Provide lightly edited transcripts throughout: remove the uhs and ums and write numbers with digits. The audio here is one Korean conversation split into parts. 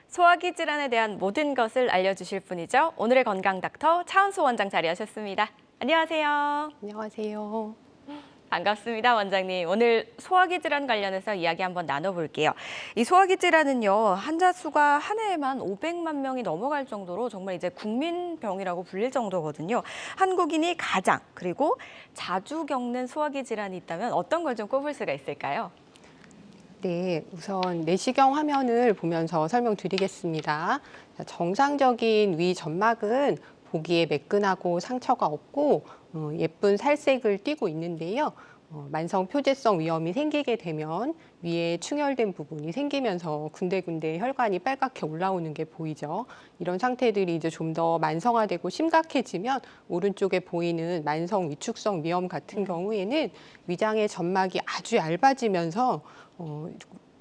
소화기 질환에 대한 모든 것을 알려주실 분이죠. 오늘의 건강 닥터 차은수 원장 자리하셨습니다. 안녕하세요. 안녕하세요. 반갑습니다, 원장님. 오늘 소화기 질환 관련해서 이야기 한번 나눠볼게요. 이 소화기 질환은요, 환자 수가 한 해에만 500만 명이 넘어갈 정도로 정말 이제 국민병이라고 불릴 정도거든요. 한국인이 가장 그리고 자주 겪는 소화기 질환이 있다면 어떤 걸 좀 꼽을 수가 있을까요? 네, 우선 내시경 화면을 보면서 설명드리겠습니다. 정상적인 위 점막은 보기에 매끈하고 상처가 없고 예쁜 살색을 띠고 있는데요. 만성 표재성 위염이 생기게 되면 위에 충혈된 부분이 생기면서 군데군데 혈관이 빨갛게 올라오는 게 보이죠. 이런 상태들이 이제 좀 더 만성화되고 심각해지면 오른쪽에 보이는 만성 위축성 위염 같은 경우에는 위장의 점막이 아주 얇아지면서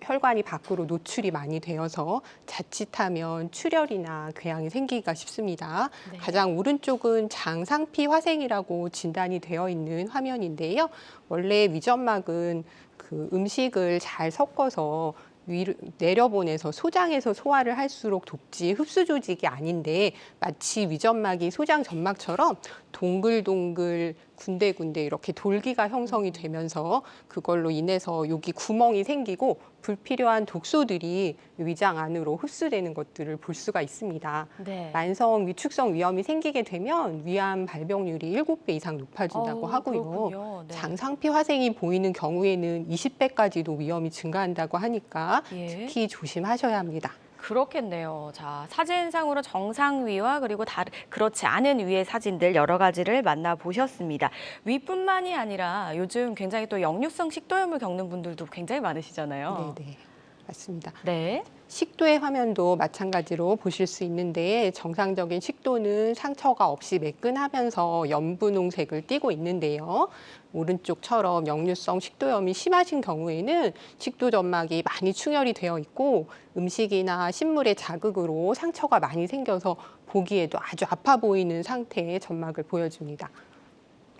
혈관이 밖으로 노출이 많이 되어서 자칫하면 출혈이나 궤양이 생기기가 쉽습니다. 네. 가장 오른쪽은 장상피 화생이라고 진단이 되어 있는 화면인데요. 원래 위점막은 그 음식을 잘 섞어서 위로 내려보내서 소장해서 소화를 할수록 독지 흡수 조직이 아닌데 마치 위점막이 소장 점막처럼 동글동글 군데군데 이렇게 돌기가 형성이 되면서 그걸로 인해서 여기 구멍이 생기고 불필요한 독소들이 위장 안으로 흡수되는 것들을 볼 수가 있습니다. 네. 만성 위축성 위염이 생기게 되면 위암 발병률이 7배 이상 높아진다고 하고요. 그렇군요. 네. 장상피 화생이 보이는 경우에는 20배까지도 위험이 증가한다고 하니까 예. 특히 조심하셔야 합니다. 그렇겠네요. 자, 사진상으로 정상위와 그리고 그렇지 않은 위의 사진들 여러 가지를 만나보셨습니다. 위뿐만이 아니라 요즘 굉장히 또 역류성 식도염을 겪는 분들도 굉장히 많으시잖아요. 네네, 맞습니다. 네. 식도의 화면도 마찬가지로 보실 수 있는데 정상적인 식도는 상처가 없이 매끈하면서 연분홍색을 띠고 있는데요. 오른쪽처럼 역류성 식도염이 심하신 경우에는 식도 점막이 많이 충혈이 되어 있고 음식이나 식물의 자극으로 상처가 많이 생겨서 보기에도 아주 아파 보이는 상태의 점막을 보여줍니다.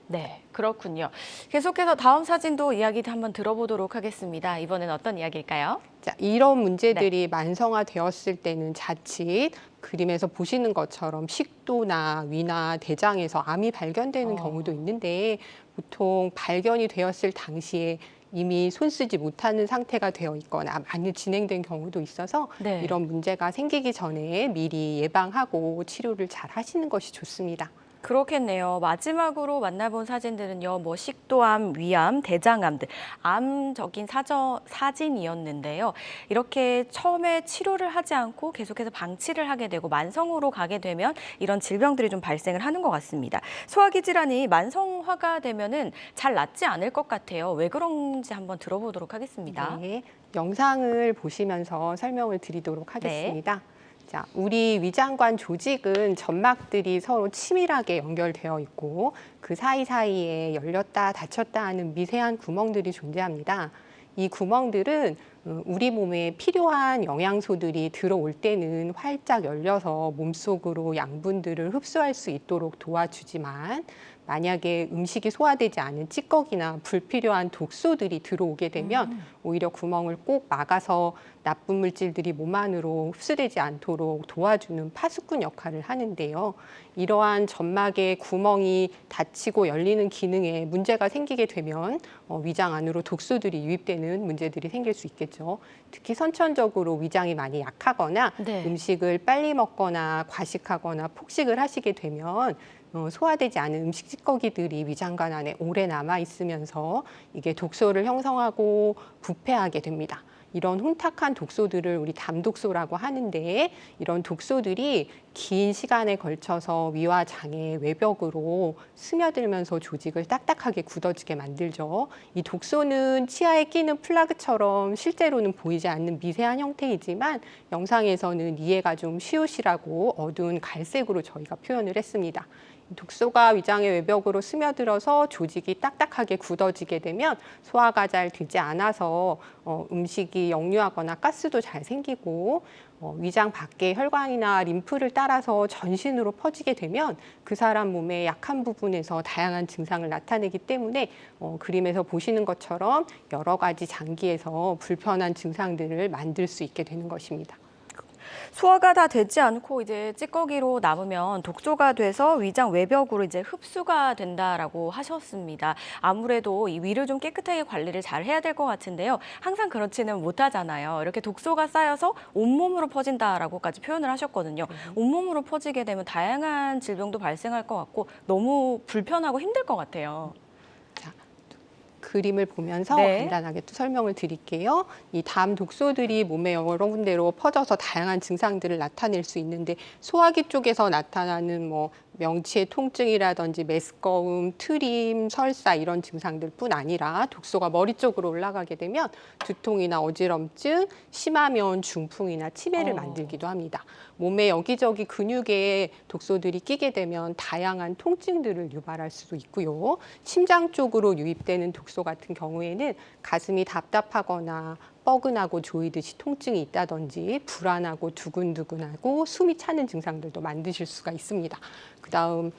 네, 그렇군요. 계속해서 다음 사진도 이야기 한번 들어보도록 하겠습니다. 이번엔 어떤 이야기일까요? 자, 이런 문제들이 만성화되었을 때는 자칫 그림에서 보시는 것처럼 식도나 위나 대장에서 암이 발견되는 경우도 있는데 보통 발견이 되었을 당시에 이미 손 쓰지 못하는 상태가 되어 있거나 많이 진행된 경우도 있어서 네. 이런 문제가 생기기 전에 미리 예방하고 치료를 잘 하시는 것이 좋습니다. 그렇겠네요. 마지막으로 만나본 사진들은요, 뭐 식도암, 위암, 대장암 등 암적인 사진이었는데요. 이렇게 처음에 치료를 하지 않고 계속해서 방치를 하게 되고 만성으로 가게 되면 이런 질병들이 좀 발생을 하는 것 같습니다. 소화기 질환이 만성화가 되면은 잘 낫지 않을 것 같아요. 왜 그런지 한번 들어보도록 하겠습니다. 네, 영상을 보시면서 설명을 드리도록 하겠습니다. 자, 우리 위장관 조직은 점막들이 서로 치밀하게 연결되어 있고 그 사이사이에 열렸다 닫혔다 하는 미세한 구멍들이 존재합니다. 이 구멍들은 우리 몸에 필요한 영양소들이 들어올 때는 활짝 열려서 몸속으로 양분들을 흡수할 수 있도록 도와주지만 만약에 음식이 소화되지 않은 찌꺼기나 불필요한 독소들이 들어오게 되면 오히려 구멍을 꼭 막아서 나쁜 물질들이 몸 안으로 흡수되지 않도록 도와주는 파수꾼 역할을 하는데요. 이러한 점막의 구멍이 닫히고 열리는 기능에 문제가 생기게 되면 위장 안으로 독소들이 유입되는 문제들이 생길 수 있겠죠. 특히 선천적으로 위장이 많이 약하거나 네. 음식을 빨리 먹거나 과식하거나 폭식을 하시게 되면 소화되지 않은 음식 찌꺼기들이 위장관 안에 오래 남아 있으면서 이게 독소를 형성하고 부패하게 됩니다. 이런 혼탁한 독소들을 우리 담독소라고 하는데 이런 독소들이 긴 시간에 걸쳐서 위와 장의 외벽으로 스며들면서 조직을 딱딱하게 굳어지게 만들죠. 이 독소는 치아에 끼는 플라그처럼 실제로는 보이지 않는 미세한 형태이지만 영상에서는 이해가 좀 쉬우시라고 어두운 갈색으로 저희가 표현을 했습니다. 독소가 위장의 외벽으로 스며들어서 조직이 딱딱하게 굳어지게 되면 소화가 잘 되지 않아서 음식이 역류하거나 가스도 잘 생기고 위장 밖의 혈관이나 림프를 따라서 전신으로 퍼지게 되면 그 사람 몸의 약한 부분에서 다양한 증상을 나타내기 때문에 그림에서 보시는 것처럼 여러 가지 장기에서 불편한 증상들을 만들 수 있게 되는 것입니다. 소화가 다 되지 않고 이제 찌꺼기로 남으면 독소가 돼서 위장 외벽으로 이제 흡수가 된다라고 하셨습니다. 아무래도 이 위를 좀 깨끗하게 관리를 잘 해야 될 것 같은데요. 항상 그렇지는 못하잖아요. 이렇게 독소가 쌓여서 온몸으로 퍼진다라고까지 표현을 하셨거든요. 온몸으로 퍼지게 되면 다양한 질병도 발생할 것 같고 너무 불편하고 힘들 것 같아요. 자, 그림을 보면서 네. 간단하게 또 설명을 드릴게요. 이 담 독소들이 몸에 여러 군데로 퍼져서 다양한 증상들을 나타낼 수 있는데 소화기 쪽에서 나타나는 뭐 명치의 통증이라든지 메스꺼움, 트림, 설사 이런 증상들뿐 아니라 독소가 머리 쪽으로 올라가게 되면 두통이나 어지럼증, 심하면 중풍이나 치매를 만들기도 합니다. 몸의 여기저기 근육에 독소들이 끼게 되면 다양한 통증들을 유발할 수도 있고요. 심장 쪽으로 유입되는 독소 같은 경우에는 가슴이 답답하거나 뻐근하고 조이듯이 통증이 있다든지 불안하고 두근두근하고 숨이 차는 증상들도 만드실 수가 있습니다. 그다음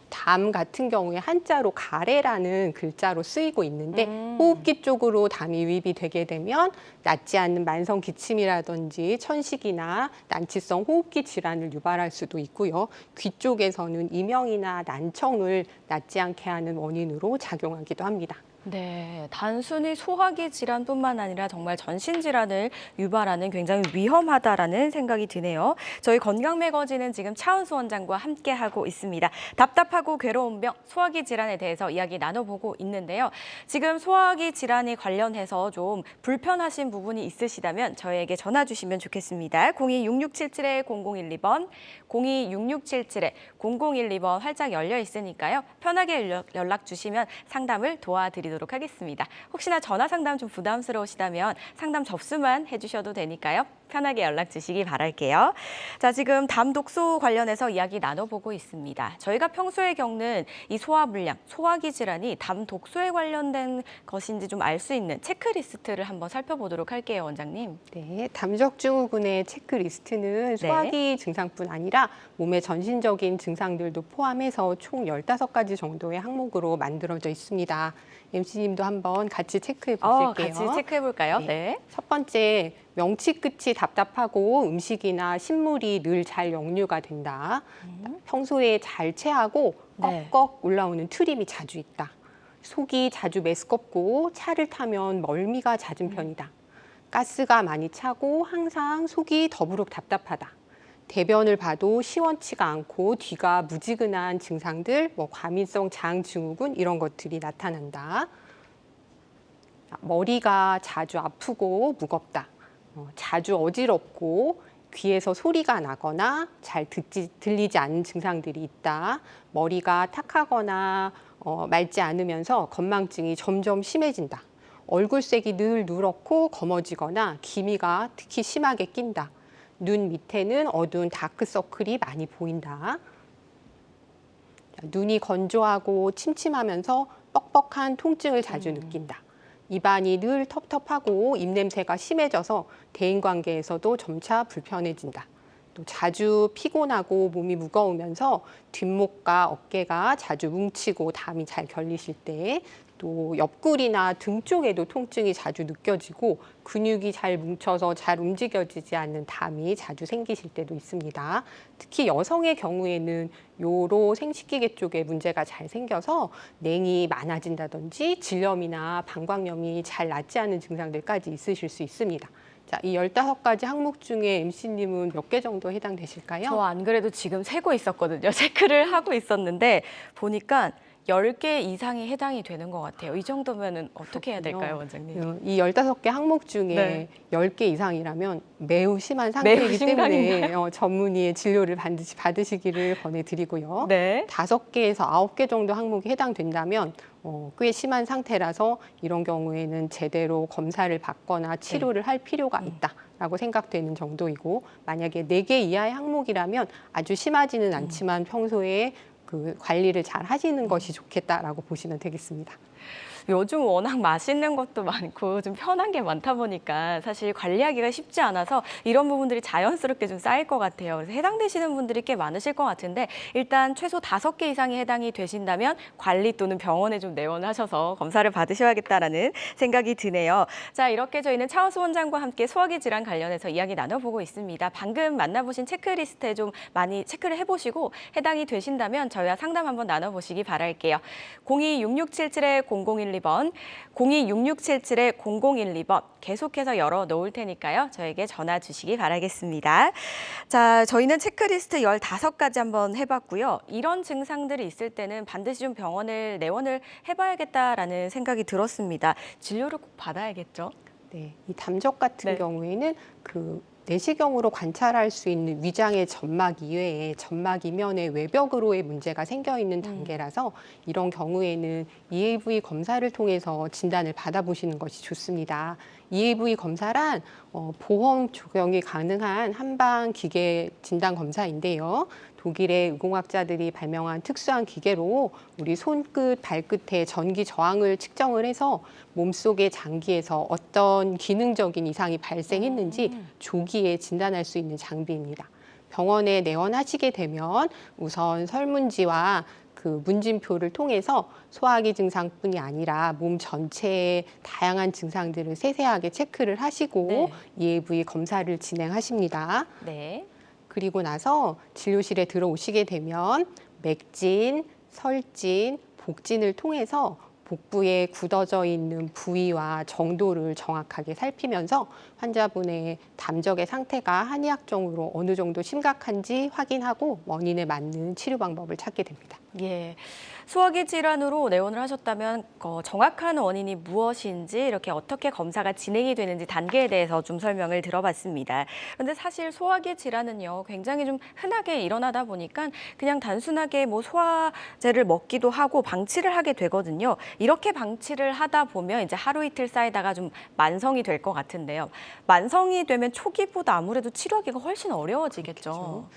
담 같은 경우에 한자로 가래라는 글자로 쓰이고 있는데 호흡기 쪽으로 담이 유입이 되게 되면 낫지 않는 만성 기침이라든지 천식이나 난치성 호흡기 질환을 유발할 수도 있고요. 귀 쪽에서는 이명이나 난청을 낫지 않게 하는 원인으로 작용하기도 합니다. 네, 단순히 소화기 질환뿐만 아니라 정말 전신 질환을 유발하는 굉장히 위험하다라는 생각이 드네요. 저희 건강 매거진은 지금 차은수 원장과 함께하고 있습니다. 답답하고 괴로운 병, 소화기 질환에 대해서 이야기 나눠보고 있는데요. 지금 소화기 질환에 관련해서 좀 불편하신 부분이 있으시다면 저희에게 전화 주시면 좋겠습니다. 02-6677-0012번, 02-6677-0012번 활짝 열려 있으니까요. 편하게 연락 주시면 상담을 도와드리도록 하겠습니다. 혹시나 전화 상담 좀 부담스러우시다면 상담 접수만 해주셔도 되니까요. 편하게 연락 주시기 바랄게요. 자, 지금 담 독소 관련해서 이야기 나눠보고 있습니다. 저희가 평소에 겪는 이 소화불량, 소화기 질환이 담 독소에 관련된 것인지 좀 알 수 있는 체크리스트를 한번 살펴보도록 할게요, 원장님. 네, 담적증후군의 체크리스트는 소화기 증상뿐 아니라 몸의 전신적인 증상들도 포함해서 총 15가지 정도의 항목으로 만들어져 있습니다. MC님도 한번 같이 체크해 보실게요. 같이 체크해 볼까요? 네. 첫 번째, 명치 끝이 답답하고 음식이나 식물이 늘 잘 역류가 된다. 평소에 잘 체하고 꺽꺽 올라오는 트림이 자주 있다. 속이 자주 메스껍고 차를 타면 멀미가 잦은 편이다. 가스가 많이 차고 항상 속이 더부룩 답답하다. 대변을 봐도 시원치가 않고 뒤가 무지근한 증상들, 과민성 장증후군 이런 것들이 나타난다. 머리가 자주 아프고 무겁다. 자주 어지럽고 귀에서 소리가 나거나 잘 들리지 않는 증상들이 있다. 머리가 탁하거나 맑지 않으면서 건망증이 점점 심해진다. 얼굴색이 늘 누렇고 검어지거나 기미가 특히 심하게 낀다. 눈 밑에는 어두운 다크서클이 많이 보인다. 눈이 건조하고 침침하면서 뻑뻑한 통증을 자주 느낀다. 입안이 늘 텁텁하고 입냄새가 심해져서 대인관계에서도 점차 불편해진다. 또 자주 피곤하고 몸이 무거우면서 뒷목과 어깨가 자주 뭉치고 담이 잘 결리실 때, 또 옆구리나 등 쪽에도 통증이 자주 느껴지고 근육이 잘 뭉쳐서 잘 움직여지지 않는 담이 자주 생기실 때도 있습니다. 특히 여성의 경우에는 요로 생식기계 쪽에 문제가 잘 생겨서 냉이 많아진다든지 질염이나 방광염이 잘 낫지 않은 증상들까지 있으실 수 있습니다. 자, 이 15가지 항목 중에 MC님은 몇 개 정도 해당되실까요? 저 안 그래도 지금 세고 있었거든요. 체크를 하고 있었는데 보니까 10개 이상이 해당이 되는 것 같아요. 이 정도면은 어떻게 해야 될까요, 원장님? 이 15개 항목 중에 10개 이상이라면 매우 심한 상태이기 때문에 전문의의 진료를 반드시 받으시기를 권해드리고요. 5개에서 9개 정도 항목이 해당된다면 꽤 심한 상태라서 이런 경우에는 제대로 검사를 받거나 치료를 할 필요가 있다라고 생각되는 정도이고, 만약에 4개 이하의 항목이라면 아주 심하지는 않지만 평소에 그 관리를 잘 하시는 것이 좋겠다라고 보시면 되겠습니다. 요즘 워낙 맛있는 것도 많고 좀 편한 게 많다 보니까 사실 관리하기가 쉽지 않아서 이런 부분들이 자연스럽게 좀 쌓일 것 같아요. 그래서 해당되시는 분들이 꽤 많으실 것 같은데 일단 최소 5개 이상이 해당이 되신다면 관리 또는 병원에 좀 내원하셔서 검사를 받으셔야겠다라는 생각이 드네요. 자, 이렇게 저희는 차은수 원장과 함께 소화기 질환 관련해서 이야기 나눠보고 있습니다. 방금 만나보신 체크리스트에 좀 많이 체크를 해보시고 해당이 되신다면 저희와 상담 한번 나눠보시기 바랄게요. 026677-0012번, 026677-0012번 계속해서 열어놓을 테니까요. 저에게 전화 주시기 바라겠습니다. 자, 저희는 체크리스트 15가지 한번 해봤고요. 이런 증상들이 있을 때는 반드시 좀 병원을 내원을 해봐야겠다라는 생각이 들었습니다. 진료를 꼭 받아야겠죠? 네, 이 담적 같은 네. 경우에는 그 내시경으로 관찰할 수 있는 위장의 점막 이외에 점막 이면의 외벽으로의 문제가 생겨 있는 단계라서 이런 경우에는 EAV 검사를 통해서 진단을 받아보시는 것이 좋습니다. EAV 검사란 보험 적용이 가능한 한방 기계 진단 검사인데요. 독일의 의공학자들이 발명한 특수한 기계로 우리 손끝, 발끝의 전기 저항을 측정을 해서 몸속의 장기에서 어떤 기능적인 이상이 발생했는지 조기에 진단할 수 있는 장비입니다. 병원에 내원하시게 되면 우선 설문지와 그 문진표를 통해서 소화기 증상뿐이 아니라 몸 전체의 다양한 증상들을 세세하게 체크를 하시고 네. EAV 검사를 진행하십니다. 네. 그리고 나서 진료실에 들어오시게 되면 맥진, 설진, 복진을 통해서 복부에 굳어져 있는 부위와 정도를 정확하게 살피면서 환자분의 담적의 상태가 한의학적으로 어느 정도 심각한지 확인하고 원인에 맞는 치료 방법을 찾게 됩니다. 예. 소화기 질환으로 내원을 하셨다면 정확한 원인이 무엇인지 이렇게 어떻게 검사가 진행이 되는지 단계에 대해서 좀 설명을 들어봤습니다. 그런데 사실 소화기 질환은요, 굉장히 좀 흔하게 일어나다 보니까 그냥 단순하게 뭐 소화제를 먹기도 하고 방치를 하게 되거든요. 이렇게 방치를 하다 보면 이제 하루 이틀 쌓이다가 좀 만성이 될 것 같은데요. 만성이 되면 초기보다 아무래도 치료하기가 훨씬 어려워지겠죠. 그렇죠.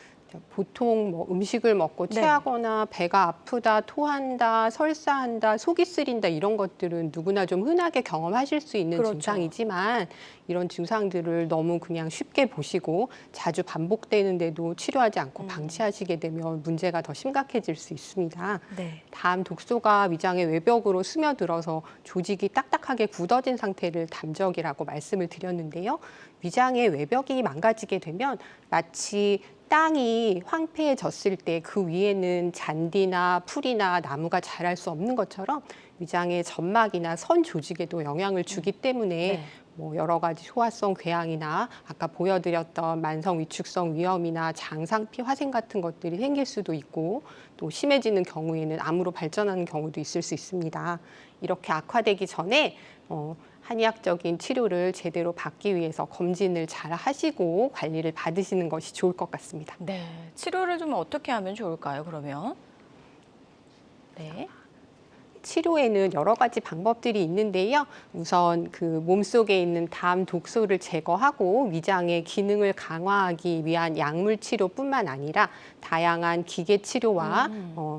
보통 뭐 음식을 먹고 네. 체하거나 배가 아프다, 토한다, 설사한다, 속이 쓰린다 이런 것들은 누구나 좀 흔하게 경험하실 수 있는 그렇죠. 증상이지만 이런 증상들을 너무 그냥 쉽게 보시고 자주 반복되는데도 치료하지 않고 방치하시게 되면 문제가 더 심각해질 수 있습니다. 네. 담 독소가 위장의 외벽으로 스며들어서 조직이 딱딱하게 굳어진 상태를 담적이라고 말씀을 드렸는데요. 위장의 외벽이 망가지게 되면 마치 땅이 황폐해졌을 때 그 위에는 잔디나 풀이나 나무가 자랄 수 없는 것처럼 위장의 점막이나 선 조직에도 영향을 주기 때문에 네. 뭐 여러 가지 소화성 궤양이나 아까 보여드렸던 만성 위축성 위염이나 장상피 화생 같은 것들이 생길 수도 있고 또 심해지는 경우에는 암으로 발전하는 경우도 있을 수 있습니다. 이렇게 악화되기 전에 한의학적인 치료를 제대로 받기 위해서 검진을 잘 하시고 관리를 받으시는 것이 좋을 것 같습니다. 네. 치료를 좀 어떻게 하면 좋을까요, 그러면? 네. 치료에는 여러 가지 방법들이 있는데요. 우선 그 몸속에 있는 담 독소를 제거하고 위장의 기능을 강화하기 위한 약물 치료뿐만 아니라 다양한 기계 치료와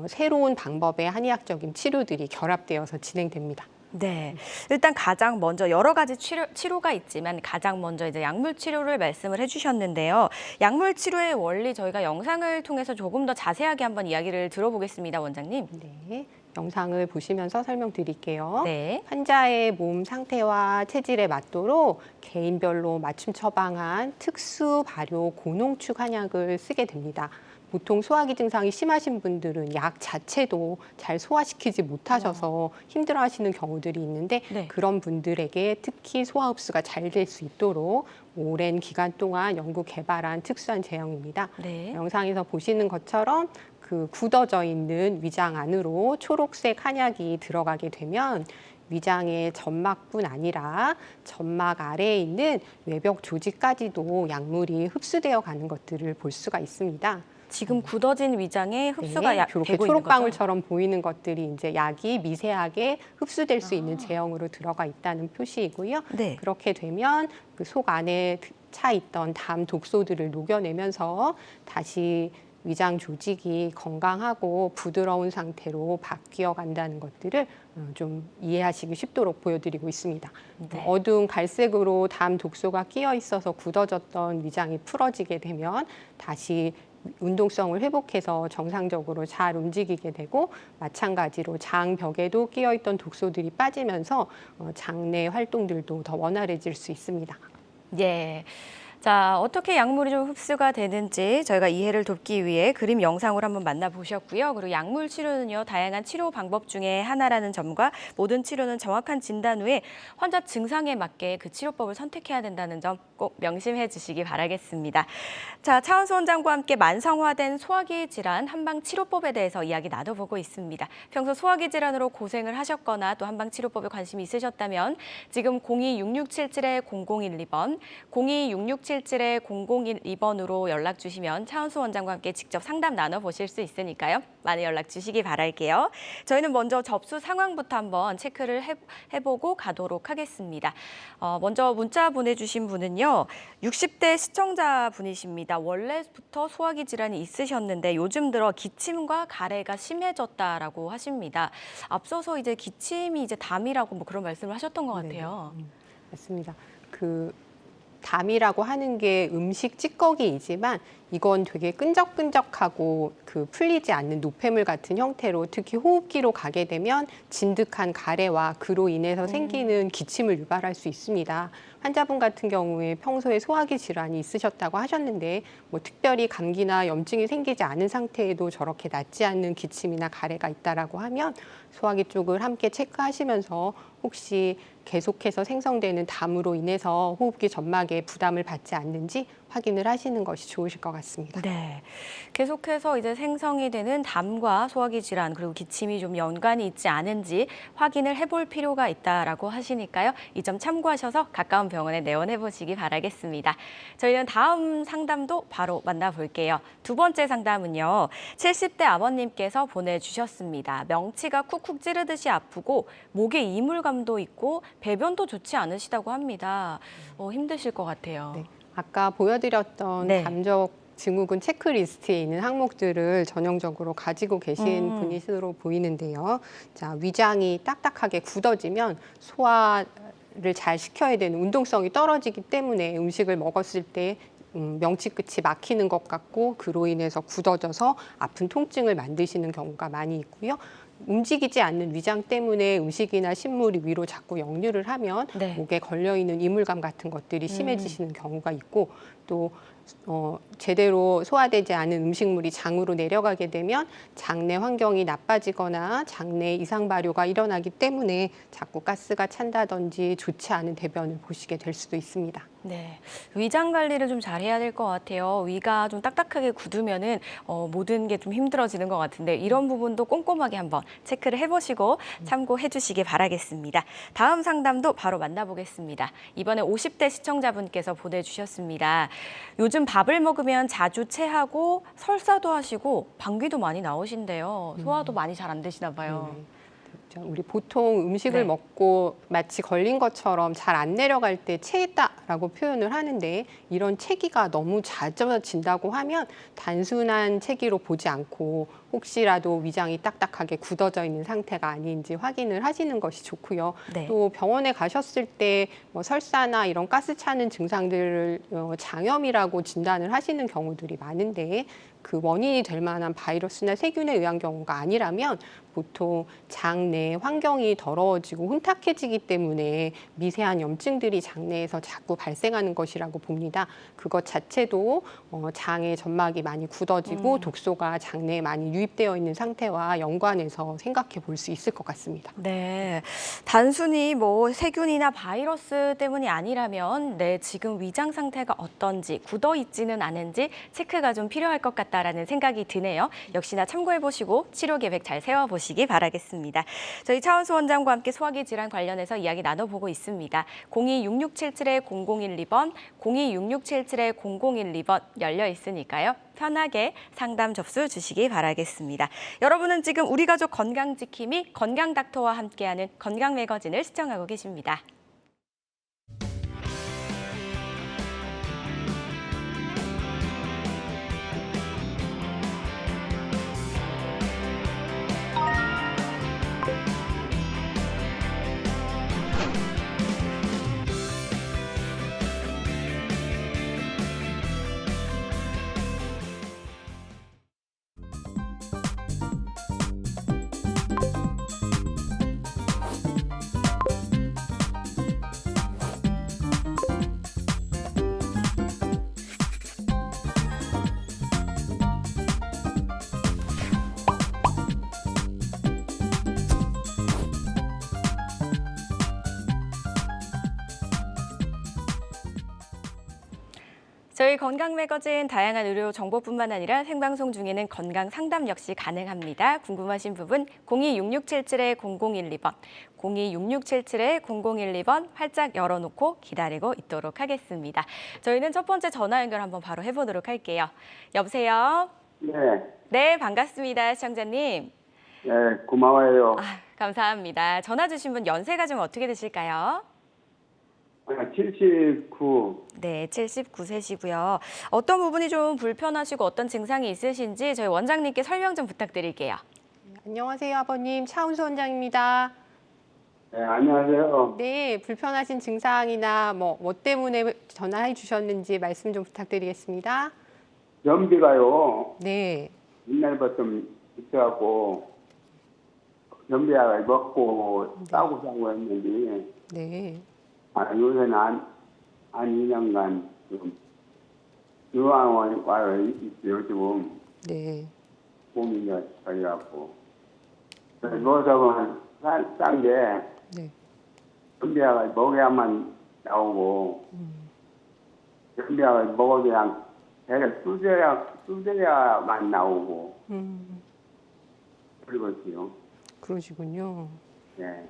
새로운 방법의 한의학적인 치료들이 결합되어서 진행됩니다. 네. 일단 가장 먼저 여러 가지 치료가 있지만 가장 먼저 이제 약물 치료를 말씀을 해주셨는데요. 약물 치료의 원리 저희가 영상을 통해서 조금 더 자세하게 한번 이야기를 들어보겠습니다, 원장님. 네, 영상을 보시면서 설명드릴게요. 네. 환자의 몸 상태와 체질에 맞도록 개인별로 맞춤 처방한 특수 발효 고농축 한약을 쓰게 됩니다. 보통 소화기 증상이 심하신 분들은 약 자체도 잘 소화시키지 못하셔서 힘들어하시는 경우들이 있는데 네. 그런 분들에게 특히 소화 흡수가 잘 될 수 있도록 오랜 기간 동안 연구 개발한 특수한 제형입니다. 네. 영상에서 보시는 것처럼 그 굳어져 있는 위장 안으로 초록색 한약이 들어가게 되면 위장의 점막뿐 아니라 점막 아래에 있는 외벽 조직까지도 약물이 흡수되어 가는 것들을 볼 수가 있습니다. 지금 굳어진 위장에 흡수가 네, 되고 이렇게 있는 거죠? 초록방울처럼 보이는 것들이 이제 약이 미세하게 흡수될 수 있는 제형으로 들어가 있다는 표시이고요. 네. 그렇게 되면 그 속 안에 차 있던 담 독소들을 녹여내면서 다시 위장 조직이 건강하고 부드러운 상태로 바뀌어 간다는 것들을 좀 이해하시기 쉽도록 보여드리고 있습니다. 네. 어두운 갈색으로 담 독소가 끼어 있어서 굳어졌던 위장이 풀어지게 되면 다시 운동성을 회복해서 정상적으로 잘 움직이게 되고, 마찬가지로 장벽에도 끼어 있던 독소들이 빠지면서 장내 활동들도 더 원활해질 수 있습니다. 예. 자, 어떻게 약물이 좀 흡수가 되는지 저희가 이해를 돕기 위해 그림 영상으로 한번 만나보셨고요. 그리고 약물 치료는요, 다양한 치료 방법 중에 하나라는 점과 모든 치료는 정확한 진단 후에 환자 증상에 맞게 그 치료법을 선택해야 된다는 점 꼭 명심해 주시기 바라겠습니다. 자, 차은수 원장과 함께 만성화된 소화기 질환 한방 치료법에 대해서 이야기 나눠보고 있습니다. 평소 소화기 질환으로 고생을 하셨거나 또 한방 치료법에 관심이 있으셨다면 지금 02-667-0012번, 02-667-0012번으로 연락 주시면 차은수 원장과 함께 직접 상담 나눠보실 수 있으니까요. 많이 연락 주시기 바랄게요. 저희는 먼저 접수 상황부터 한번 체크를 해보고 가도록 하겠습니다. 먼저 문자 보내주신 분은요. 60대 시청자분이십니다. 원래부터 소화기 질환이 있으셨는데 요즘 들어 기침과 가래가 심해졌다라고 하십니다. 앞서서 이제 기침이 이제 담이라고 뭐 그런 말씀을 하셨던 것 같아요. 맞습니다. 담이라고 하는 게 음식 찌꺼기이지만 이건 되게 끈적끈적하고 풀리지 않는 노폐물 같은 형태로, 특히 호흡기로 가게 되면 진득한 가래와 그로 인해서 생기는 기침을 유발할 수 있습니다. 환자분 같은 경우에 평소에 소화기 질환이 있으셨다고 하셨는데 특별히 감기나 염증이 생기지 않은 상태에도 저렇게 낫지 않는 기침이나 가래가 있다라고 하면 소화기 쪽을 함께 체크하시면서 혹시 계속해서 생성되는 담으로 인해서 호흡기 점막에 부담을 받지 않는지 확인을 하시는 것이 좋으실 것 같습니다. 네, 계속해서 이제 생성이 되는 담과 소화기 질환 그리고 기침이 좀 연관이 있지 않은지 확인을 해볼 필요가 있다라고 하시니까요. 이 점 참고하셔서 가까운 병원에 내원해 보시기 바라겠습니다. 저희는 다음 상담도 바로 만나볼게요. 두 번째 상담은요. 70대 아버님께서 보내주셨습니다. 명치가 쿡쿡 찌르듯이 아프고 목에 이물감도 있고 배변도 좋지 않으시다고 합니다. 힘드실 것 같아요. 네. 아까 보여드렸던 네. 담적 증후군 체크리스트에 있는 항목들을 전형적으로 가지고 계신 분이시로 보이는데요. 자, 위장이 딱딱하게 굳어지면 소화를 잘 시켜야 되는 운동성이 떨어지기 때문에 음식을 먹었을 때 명치 끝이 막히는 것 같고 그로 인해서 굳어져서 아픈 통증을 만드시는 경우가 많이 있고요. 움직이지 않는 위장 때문에 음식이나 식물이 위로 자꾸 역류를 하면 네. 목에 걸려있는 이물감 같은 것들이 심해지시는 경우가 있고, 또 제대로 소화되지 않은 음식물이 장으로 내려가게 되면 장내 환경이 나빠지거나 장내 이상 발효가 일어나기 때문에 자꾸 가스가 찬다든지 좋지 않은 대변을 보시게 될 수도 있습니다. 네, 위장 관리를 좀 잘해야 될 것 같아요. 위가 좀 딱딱하게 굳으면은 모든 게 좀 힘들어지는 것 같은데 이런 부분도 꼼꼼하게 한번 체크를 해보시고 참고해 주시기 바라겠습니다. 다음 상담도 바로 만나보겠습니다. 이번에 50대 시청자분께서 보내주셨습니다. 요즘 밥을 먹으면 자주 체하고 설사도 하시고 방귀도 많이 나오신대요. 소화도 많이 잘 안 되시나 봐요. 우리 보통 음식을 네. 먹고 마치 걸린 것처럼 잘 안 내려갈 때 체했다라고 표현을 하는데, 이런 체기가 너무 잦아진다고 하면 단순한 체기로 보지 않고 혹시라도 위장이 딱딱하게 굳어져 있는 상태가 아닌지 확인을 하시는 것이 좋고요. 네. 또 병원에 가셨을 때 설사나 이런 가스 차는 증상들을 장염이라고 진단을 하시는 경우들이 많은데, 그 원인이 될 만한 바이러스나 세균에 의한 경우가 아니라면 보통 장내 환경이 더러워지고 혼탁해지기 때문에 미세한 염증들이 장내에서 자꾸 발생하는 것이라고 봅니다. 그것 자체도 장의 점막이 많이 굳어지고 독소가 장내에 많이 유입되어 있는 상태와 연관해서 생각해 볼 수 있을 것 같습니다. 네, 단순히 뭐 세균이나 바이러스 때문이 아니라면 지금 위장 상태가 어떤지 굳어 있지는 않은지 체크가 좀 필요할 것 같다라는 생각이 드네요. 역시나 참고해 보시고 치료 계획 잘 세워 보시기 바라겠습니다. 저희 차은수 원장과 함께 소화기 질환 관련해서 이야기 나눠보고 있습니다. 02-6677-0012번, 02-6677-0012번 열려 있으니까요. 편하게 상담 접수 주시기 바라겠습니다. 여러분은 지금 우리 가족 건강지킴이 건강닥터와 함께하는 건강매거진을 시청하고 계십니다. 저희 건강 매거진 다양한 의료 정보뿐만 아니라 생방송 중에는 건강 상담 역시 가능합니다. 궁금하신 부분 026677-0012번, 026677-0012번 활짝 열어놓고 기다리고 있도록 하겠습니다. 저희는 첫 번째 전화 연결 한번 바로 해보도록 할게요. 여보세요? 네, 네, 반갑습니다. 시청자님. 네, 고마워요. 감사합니다. 전화 주신 분 연세가 좀 어떻게 되실까요? 79. 네, 79세시고요. 어떤 부분이 좀 불편하시고 어떤 증상이 있으신지 저희 원장님께 설명 좀 부탁드릴게요. 안녕하세요, 아버님. 차은수 원장입니다. 네, 안녕하세요. 네, 불편하신 증상이나 뭐 때문에 전화해 주셨는지 말씀 좀 부탁드리겠습니다. 변비가요, 네, 옛날부터 있어갖고, 변비약을 먹고 싸고 싸고 했는데, 네, 요새는 한 2년간 좀, 유황원 와요, 있어요, 지금. 네, 몸이 저래갖고. 누워서는 싼 게, 네. 변비약을 먹어야만 나오고, 변비약을 먹어도 그냥 배를 쑤셔야만 나오고, 그러거든요. 그러시군요. 네.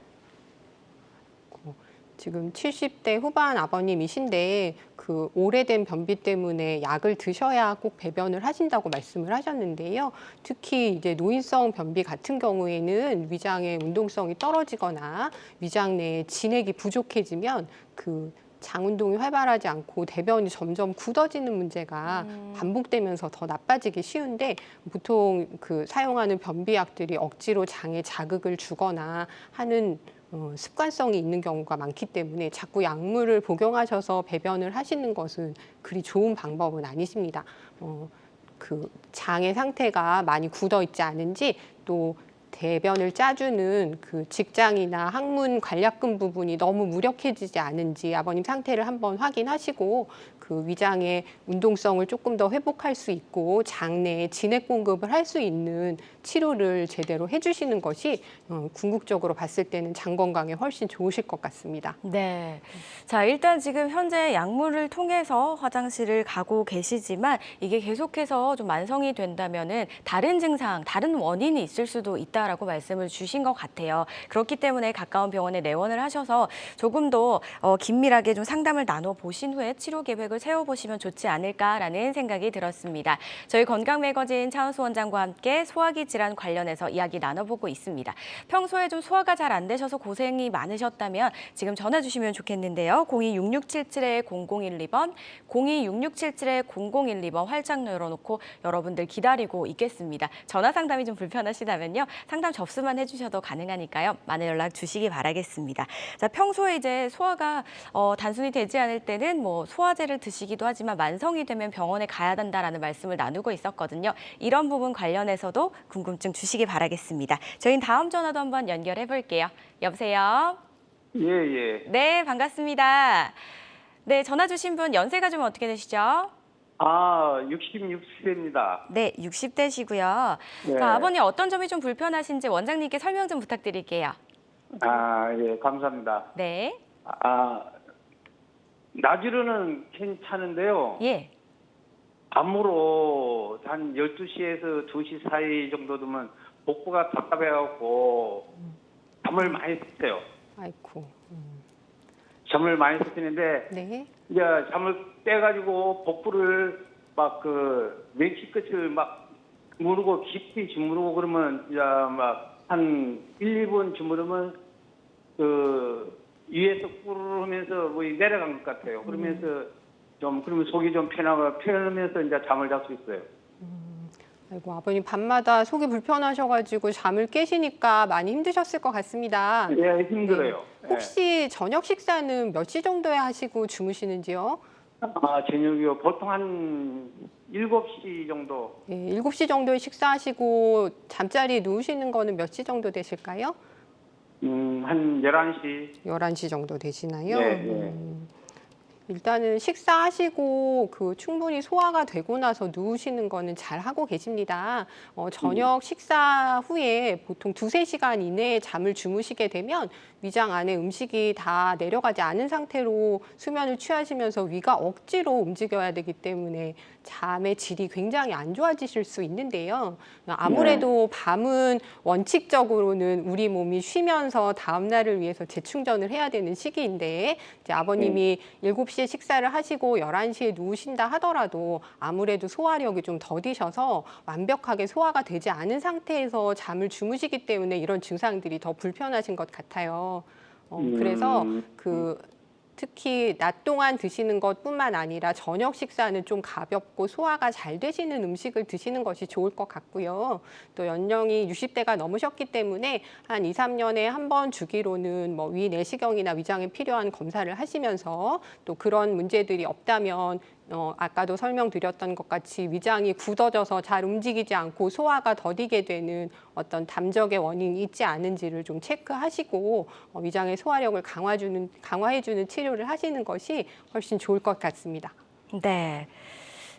지금 70대 후반 아버님이신데 그 오래된 변비 때문에 약을 드셔야 꼭 배변을 하신다고 말씀을 하셨는데요. 특히 이제 노인성 변비 같은 경우에는 위장의 운동성이 떨어지거나 위장 내에 진액이 부족해지면 그 장 운동이 활발하지 않고 대변이 점점 굳어지는 문제가 반복되면서 더 나빠지기 쉬운데 보통 그 사용하는 변비약들이 억지로 장에 자극을 주거나 하는 습관성이 있는 경우가 많기 때문에 자꾸 약물을 복용하셔서 배변을 하시는 것은 그리 좋은 방법은 아니십니다. 그 장의 상태가 많이 굳어 있지 않은지 또 대변을 짜주는 그 직장이나 항문 관략근 부분이 너무 무력해지지 않은지 아버님 상태를 한번 확인하시고 그 위장의 운동성을 조금 더 회복할 수 있고 장내에 진액 공급을 할 수 있는 치료를 제대로 해주시는 것이 궁극적으로 봤을 때는 장 건강에 훨씬 좋으실 것 같습니다. 네. 자, 일단 지금 현재 약물을 통해서 화장실을 가고 계시지만 이게 계속해서 좀 만성이 된다면은 다른 증상, 다른 원인이 있을 수도 있다라고 말씀을 주신 것 같아요. 그렇기 때문에 가까운 병원에 내원을 하셔서 조금 더 긴밀하게 좀 상담을 나눠보신 후에 치료 계획을 세워보시면 좋지 않을까라는 생각이 들었습니다. 저희 건강 매거진 차은수 원장과 함께 소화기 질환 관련해서 이야기 나눠보고 있습니다. 평소에 좀 소화가 잘 안 되셔서 고생이 많으셨다면 지금 전화 주시면 좋겠는데요. 026677-0012번, 026677-0012번 활짝 열어놓고 여러분들 기다리고 있겠습니다. 전화 상담이 좀 불편하시다면요. 상담 접수만 해주셔도 가능하니까요. 많은 연락 주시기 바라겠습니다. 자, 평소에 이제 소화가 단순히 되지 않을 때는 뭐 소화제를 드시기도 하지만 만성이 되면 병원에 가야 된다라는 말씀을 나누고 있었거든요. 이런 부분 관련해서도 궁금증 주시기 바라겠습니다. 저희는 다음 전화도 한번 연결해 볼게요. 여보세요? 예. 네, 반갑습니다. 네, 전화 주신 분 연세가 좀 어떻게 되시죠? 66세입니다. 네, 60대시고요. 네. 자, 아버님 어떤 점이 좀 불편하신지 원장님께 설명 좀 부탁드릴게요. 예, 감사합니다. 네, 낮으로는 괜찮은데요. 예. 밤으로 한 12시에서 2시 사이 정도 되면 복부가 답답해갖고 잠을 많이 샜어요. 아이고. 잠을 많이 샜는데 네. 이제 잠을 빼가지고 복부를 막 그 맹치 끝을 막 무르고 깊이 주무르고 그러면 이제 막 한 1, 2분 주무르면 그 위에서 꾸르르 하면서 뭐 내려간 것 같아요. 그러면서 그러면 속이 좀 편하면서 이제 잠을 잘 수 있어요. 아이고, 아버님 밤마다 속이 불편하셔가지고 잠을 깨시니까 많이 힘드셨을 것 같습니다. 예, 힘들어요. 네. 혹시 저녁 식사는 몇 시 정도에 하시고 주무시는지요? 저녁이요. 보통 한 7시 정도. 예, 7시 정도에 식사하시고 잠자리에 누우시는 거는 몇 시 정도 되실까요? 한 11시. 11시 정도 되시나요? 네. 일단은 식사하시고 충분히 소화가 되고 나서 누우시는 거는 잘 하고 계십니다. 저녁 식사 후에 보통 2~3시간 이내에 잠을 주무시게 되면 위장 안에 음식이 다 내려가지 않은 상태로 수면을 취하시면서 위가 억지로 움직여야 되기 때문에 잠의 질이 굉장히 안 좋아지실 수 있는데요. 아무래도 밤은 원칙적으로는 우리 몸이 쉬면서 다음 날을 위해서 재충전을 해야 되는 시기인데 이제 아버님이 7시에 식사를 하시고 11시에 누우신다 하더라도 아무래도 소화력이 좀 더디셔서 완벽하게 소화가 되지 않은 상태에서 잠을 주무시기 때문에 이런 증상들이 더 불편하신 것 같아요. 그래서 특히 낮 동안 드시는 것뿐만 아니라 저녁 식사는 좀 가볍고 소화가 잘 되시는 음식을 드시는 것이 좋을 것 같고요. 또 연령이 60대가 넘으셨기 때문에 한 2~3년에 한 번 주기로는 뭐 위 내시경이나 위장에 필요한 검사를 하시면서 또 그런 문제들이 없다면 아까도 설명드렸던 것 같이 위장이 굳어져서 잘 움직이지 않고 소화가 더디게 되는 어떤 담적의 원인이 있지 않은지를 좀 체크하시고 위장의 소화력을 강화해주는 치료를 하시는 것이 훨씬 좋을 것 같습니다. 네.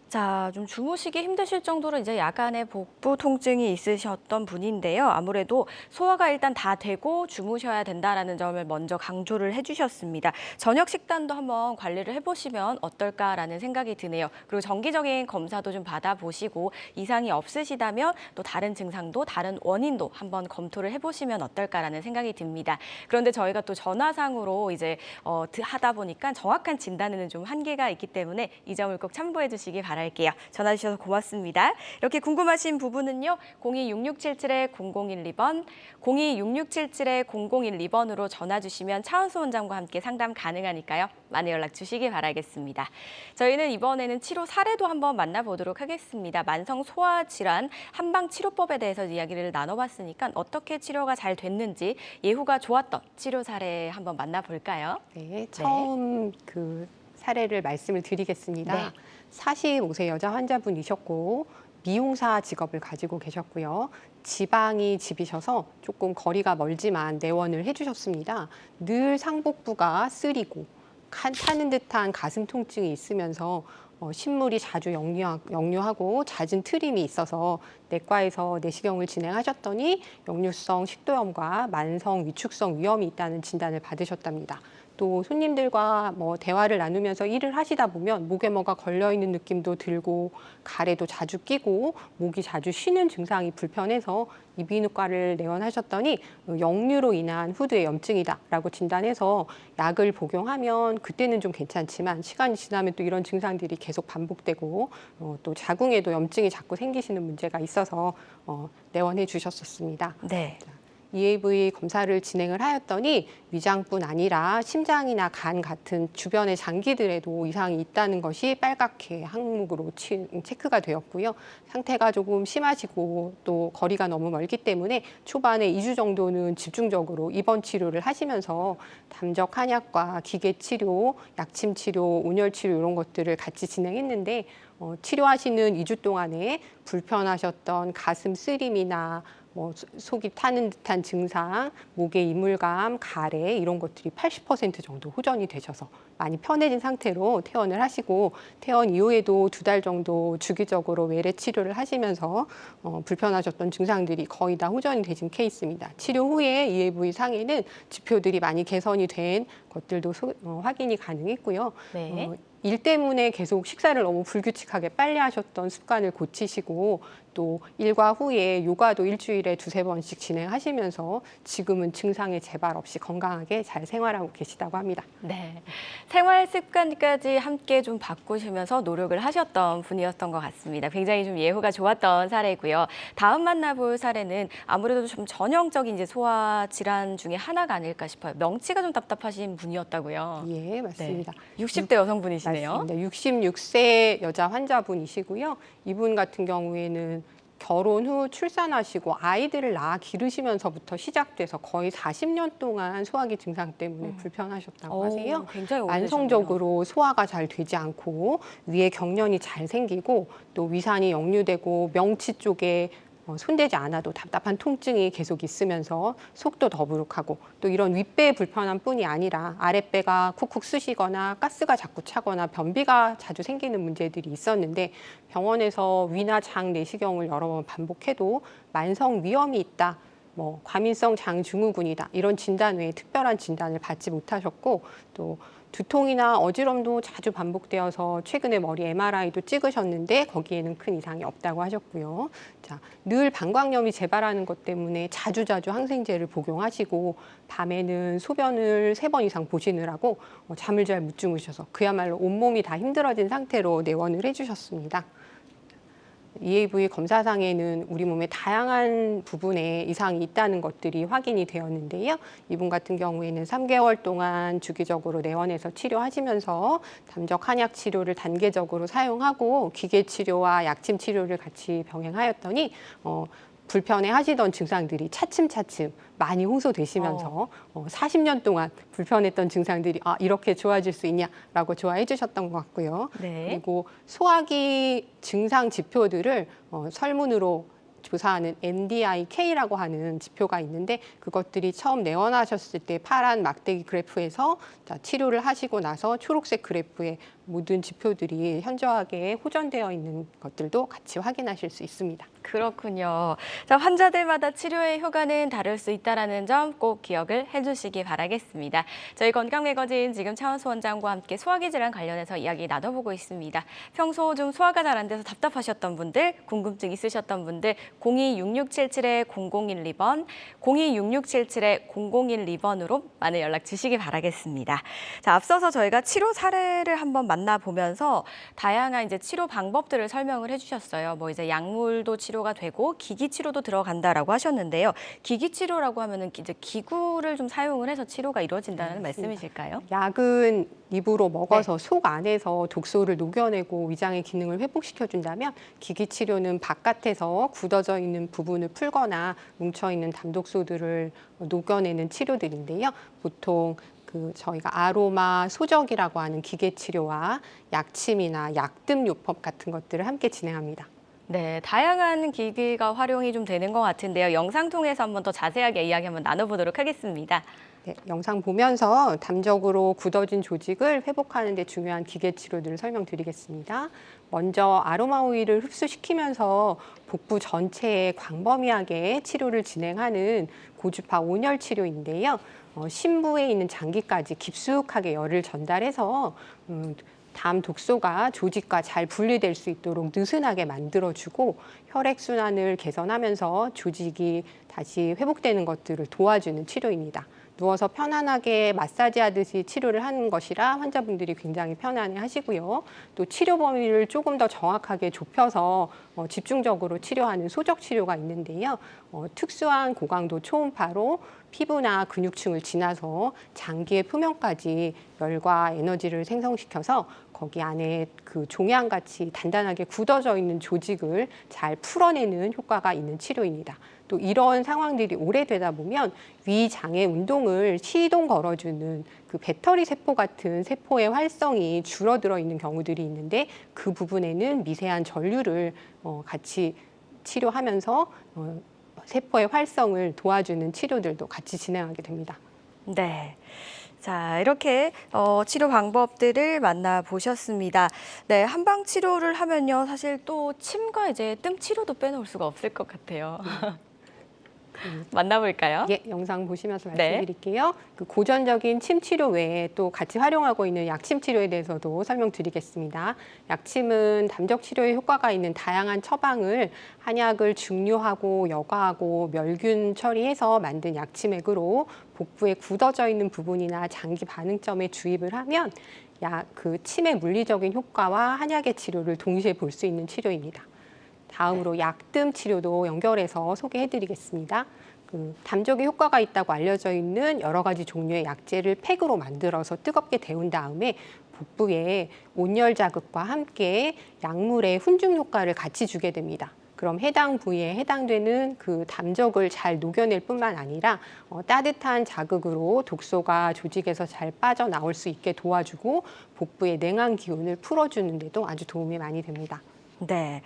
자, 좀 주무시기 힘드실 정도로 이제 야간에 복부 통증이 있으셨던 분인데요. 아무래도 소화가 일단 다 되고 주무셔야 된다라는 점을 먼저 강조를 해주셨습니다. 저녁 식단도 한번 관리를 해보시면 어떨까라는 생각이 드네요. 그리고 정기적인 검사도 좀 받아보시고 이상이 없으시다면 또 다른 증상도 다른 원인도 한번 검토를 해보시면 어떨까라는 생각이 듭니다. 그런데 저희가 또 전화상으로 이제 하다 보니까 정확한 진단에는 좀 한계가 있기 때문에 이 점을 꼭 참고해 주시기 바랍니다. 할게요. 전화 주셔서 고맙습니다. 이렇게 궁금하신 부분은요. 02-6677-0012번, 02-6677-0012번으로 전화 주시면 차은수 원장과 함께 상담 가능하니까요. 많은 연락 주시기 바라겠습니다. 저희는 이번에는 치료 사례도 한번 만나보도록 하겠습니다. 만성 소화 질환 한방 치료법에 대해서 이야기를 나눠봤으니까 어떻게 치료가 잘 됐는지 예후가 좋았던 치료 사례 한번 만나볼까요? 네, 처음 사례를 말씀을 드리겠습니다. 네. 45세 여자 환자분이셨고 미용사 직업을 가지고 계셨고요. 지방이 집이셔서 조금 거리가 멀지만 내원을 해주셨습니다. 늘 상복부가 쓰리고 타는 듯한 가슴 통증이 있으면서 신물이 자주 역류하고 잦은 트림이 있어서 내과에서 내시경을 진행하셨더니 역류성 식도염과 만성 위축성 위염이 있다는 진단을 받으셨답니다. 또 손님들과 대화를 나누면서 일을 하시다 보면 목에 뭐가 걸려있는 느낌도 들고 가래도 자주 끼고 목이 자주 쉬는 증상이 불편해서 이비인후과를 내원하셨더니 역류로 인한 후두의 염증이다라고 진단해서 약을 복용하면 그때는 좀 괜찮지만 시간이 지나면 또 이런 증상들이 계속 반복되고 또 자궁에도 염증이 자꾸 생기시는 문제가 있어서 내원해 주셨었습니다. 네. EAV 검사를 진행을 하였더니 위장뿐 아니라 심장이나 간 같은 주변의 장기들에도 이상이 있다는 것이 빨갛게 항목으로 체크가 되었고요. 상태가 조금 심하시고 또 거리가 너무 멀기 때문에 초반에 2주 정도는 집중적으로 입원 치료를 하시면서 담적 한약과 기계 치료, 약침 치료, 온열 치료 이런 것들을 같이 진행했는데 치료하시는 2주 동안에 불편하셨던 가슴 쓰림이나 속이 타는 듯한 증상, 목의 이물감, 가래 이런 것들이 80% 정도 호전이 되셔서 많이 편해진 상태로 퇴원을 하시고 퇴원 이후에도 2달 정도 주기적으로 외래 치료를 하시면서 불편하셨던 증상들이 거의 다 호전이 되신 케이스입니다. 치료 후에 EAV 상에는 지표들이 많이 개선이 된 것들도 확인이 가능했고요. 네. 일 때문에 계속 식사를 너무 불규칙하게 빨리 하셨던 습관을 고치시고 또 일과 후에 요가도 일주일에 2~3번씩 진행하시면서 지금은 증상의 재발 없이 건강하게 잘 생활하고 계시다고 합니다. 네, 생활 습관까지 함께 좀 바꾸시면서 노력을 하셨던 분이었던 것 같습니다. 굉장히 좀 예후가 좋았던 사례고요. 다음 만나볼 사례는 아무래도 좀 전형적인 이제 소화 질환 중에 하나가 아닐까 싶어요. 명치가 좀 답답하신 분이었다고요. 예, 맞습니다. 네, 60대 여성분이시네요. 맞습니다. 66세 여자 환자분이시고요. 이분 같은 경우에는 결혼 후 출산하시고 아이들을 낳아 기르시면서부터 시작돼서 거의 40년 동안 소화기 증상 때문에 불편하셨다고 하세요. 굉장히 오래되셨네요. 만성적으로 소화가 잘 되지 않고 위에 경련이 잘 생기고 또 위산이 역류되고 명치 쪽에 손대지 않아도 답답한 통증이 계속 있으면서 속도 더부룩하고 또 이런 윗배의 불편함뿐이 아니라 아랫배가 쿡쿡 쑤시거나 가스가 자꾸 차거나 변비가 자주 생기는 문제들이 있었는데 병원에서 위나 장 내시경을 여러 번 반복해도 만성 위염이 있다. 과민성 장증후군이다. 이런 진단 외에 특별한 진단을 받지 못하셨고 또 두통이나 어지럼도 자주 반복되어서 최근에 머리 MRI도 찍으셨는데 거기에는 큰 이상이 없다고 하셨고요. 자, 늘 방광염이 재발하는 것 때문에 자주자주 항생제를 복용하시고 밤에는 소변을 3번 이상 보시느라고 잠을 잘 못 주무셔서 그야말로 온몸이 다 힘들어진 상태로 내원을 해주셨습니다. EAV 검사상에는 우리 몸의 다양한 부분에 이상이 있다는 것들이 확인이 되었는데요. 이분 같은 경우에는 3개월 동안 주기적으로 내원해서 치료하시면서 담적 한약 치료를 단계적으로 사용하고 기계 치료와 약침 치료를 같이 병행하였더니 불편해 하시던 증상들이 차츰차츰 많이 호소되시면서 40년 동안 불편했던 증상들이 이렇게 좋아질 수 있냐라고 좋아해 주셨던 것 같고요. 네. 그리고 소화기 증상 지표들을 설문으로 조사하는 MDIK라고 하는 지표가 있는데 그것들이 처음 내원하셨을 때 파란 막대기 그래프에서 치료를 하시고 나서 초록색 그래프에 모든 지표들이 현저하게 호전되어 있는 것들도 같이 확인하실 수 있습니다. 그렇군요. 자, 환자들마다 치료의 효과는 다를 수 있다는 점 꼭 기억을 해주시기 바라겠습니다. 저희 건강매거진 지금 차원수 원장과 함께 소화기 질환 관련해서 이야기 나눠보고 있습니다. 평소 좀 소화가 잘 안 돼서 답답하셨던 분들, 궁금증 있으셨던 분들 026677-0012번, 026677-0012번으로 많은 연락 주시기 바라겠습니다. 자, 앞서서 저희가 치료 사례를 한번 만나보면서 다양한 이제 치료 방법들을 설명을 해주셨어요. 이제 약물도 치료가 되고 기기 치료도 들어간다라고 하셨는데요. 기기 치료라고 하면은 이제 기구를 좀 사용을 해서 치료가 이루어진다는 말씀이실까요? 약은 입으로 먹어서 속 안에서 독소를 녹여내고 위장의 기능을 회복시켜준다면 기기 치료는 바깥에서 굳어져 있는 부분을 풀거나 뭉쳐있는 담독소들을 녹여내는 치료들인데요. 보통 저희가 아로마 소적이라고 하는 기계 치료와 약침이나 약뜸 요법 같은 것들을 함께 진행합니다. 네, 다양한 기기가 활용이 좀 되는 것 같은데요. 영상 통해서 한번 더 자세하게 이야기 한번 나눠보도록 하겠습니다. 네, 영상 보면서 담적으로 굳어진 조직을 회복하는 데 중요한 기계 치료들을 설명드리겠습니다. 먼저 아로마 오일을 흡수시키면서 복부 전체에 광범위하게 치료를 진행하는 고주파 온열 치료인데요. 심부에 있는 장기까지 깊숙하게 열을 전달해서 담 독소가 조직과 잘 분리될 수 있도록 느슨하게 만들어주고 혈액순환을 개선하면서 조직이 다시 회복되는 것들을 도와주는 치료입니다. 누워서 편안하게 마사지하듯이 치료를 하는 것이라 환자분들이 굉장히 편안해 하시고요. 또 치료 범위를 조금 더 정확하게 좁혀서 집중적으로 치료하는 소적 치료가 있는데요. 특수한 고강도 초음파로 피부나 근육층을 지나서 장기의 표면까지 열과 에너지를 생성시켜서 거기 안에 그 종양같이 단단하게 굳어져 있는 조직을 잘 풀어내는 효과가 있는 치료입니다. 또 이런 상황들이 오래되다 보면 위장의 운동을 시동 걸어주는 그 배터리 세포 같은 세포의 활성이 줄어들어 있는 경우들이 있는데 그 부분에는 미세한 전류를 같이 치료하면서 세포의 활성을 도와주는 치료들도 같이 진행하게 됩니다. 네. 자, 이렇게 치료 방법들을 만나보셨습니다. 네, 한방 치료를 하면요. 사실 또 침과 이제 뜸 치료도 빼놓을 수가 없을 것 같아요. 만나볼까요? 예, 영상 보시면서 네. 말씀드릴게요. 그 고전적인 침 치료 외에 또 같이 활용하고 있는 약침 치료에 대해서도 설명드리겠습니다. 약침은 담적 치료에 효과가 있는 다양한 처방을 한약을 증류하고 여과하고 멸균 처리해서 만든 약침액으로 복부에 굳어져 있는 부분이나 장기 반응점에 주입을 하면 그 침의 물리적인 효과와 한약의 치료를 동시에 볼 수 있는 치료입니다. 다음으로 약뜸 치료도 연결해서 소개해드리겠습니다. 담적에 효과가 있다고 알려져 있는 여러 가지 종류의 약재를 팩으로 만들어서 뜨겁게 데운 다음에 복부에 온열 자극과 함께 약물의 훈증 효과를 같이 주게 됩니다. 그럼 해당 부위에 해당되는 그 담적을 잘 녹여낼 뿐만 아니라 따뜻한 자극으로 독소가 조직에서 잘 빠져나올 수 있게 도와주고 복부의 냉한 기운을 풀어주는 데도 아주 도움이 많이 됩니다. 네.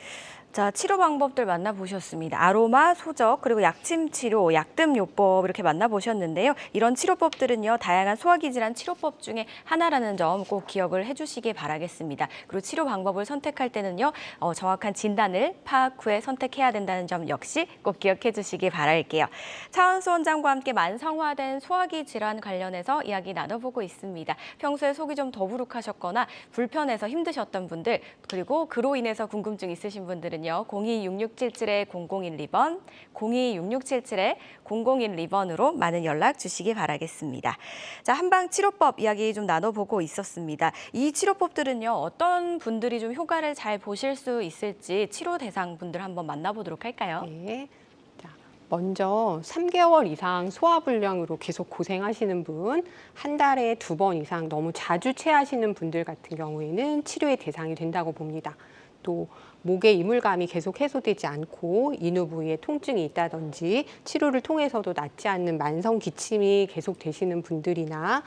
자, 치료 방법들 만나보셨습니다. 아로마, 소적, 그리고 약침 치료, 약뜸요법 이렇게 만나보셨는데요. 이런 치료법들은요, 다양한 소화기 질환 치료법 중에 하나라는 점 꼭 기억을 해주시기 바라겠습니다. 그리고 치료 방법을 선택할 때는요, 정확한 진단을 파악 후에 선택해야 된다는 점 역시 꼭 기억해 주시기 바랄게요. 차은수 원장과 함께 만성화된 소화기 질환 관련해서 이야기 나눠보고 있습니다. 평소에 속이 좀 더부룩하셨거나 불편해서 힘드셨던 분들, 그리고 그로 인해서 궁금증 있으신 분들은 02-6677-0012번, 02-6677-0012번으로 많은 연락 주시기 바라겠습니다. 자, 한방 치료법 이야기 좀 나눠보고 있었습니다. 이 치료법들은요, 어떤 분들이 좀 효과를 잘 보실 수 있을지 치료 대상 분들 한번 만나보도록 할까요? 네. 자, 먼저 3개월 이상 소화불량으로 계속 고생하시는 분, 한 달에 2번 이상 너무 자주 체하시는 분들 같은 경우에는 치료의 대상이 된다고 봅니다. 또 목에 이물감이 계속 해소되지 않고 인후 부위에 통증이 있다든지 치료를 통해서도 낫지 않는 만성 기침이 계속 되시는 분들이나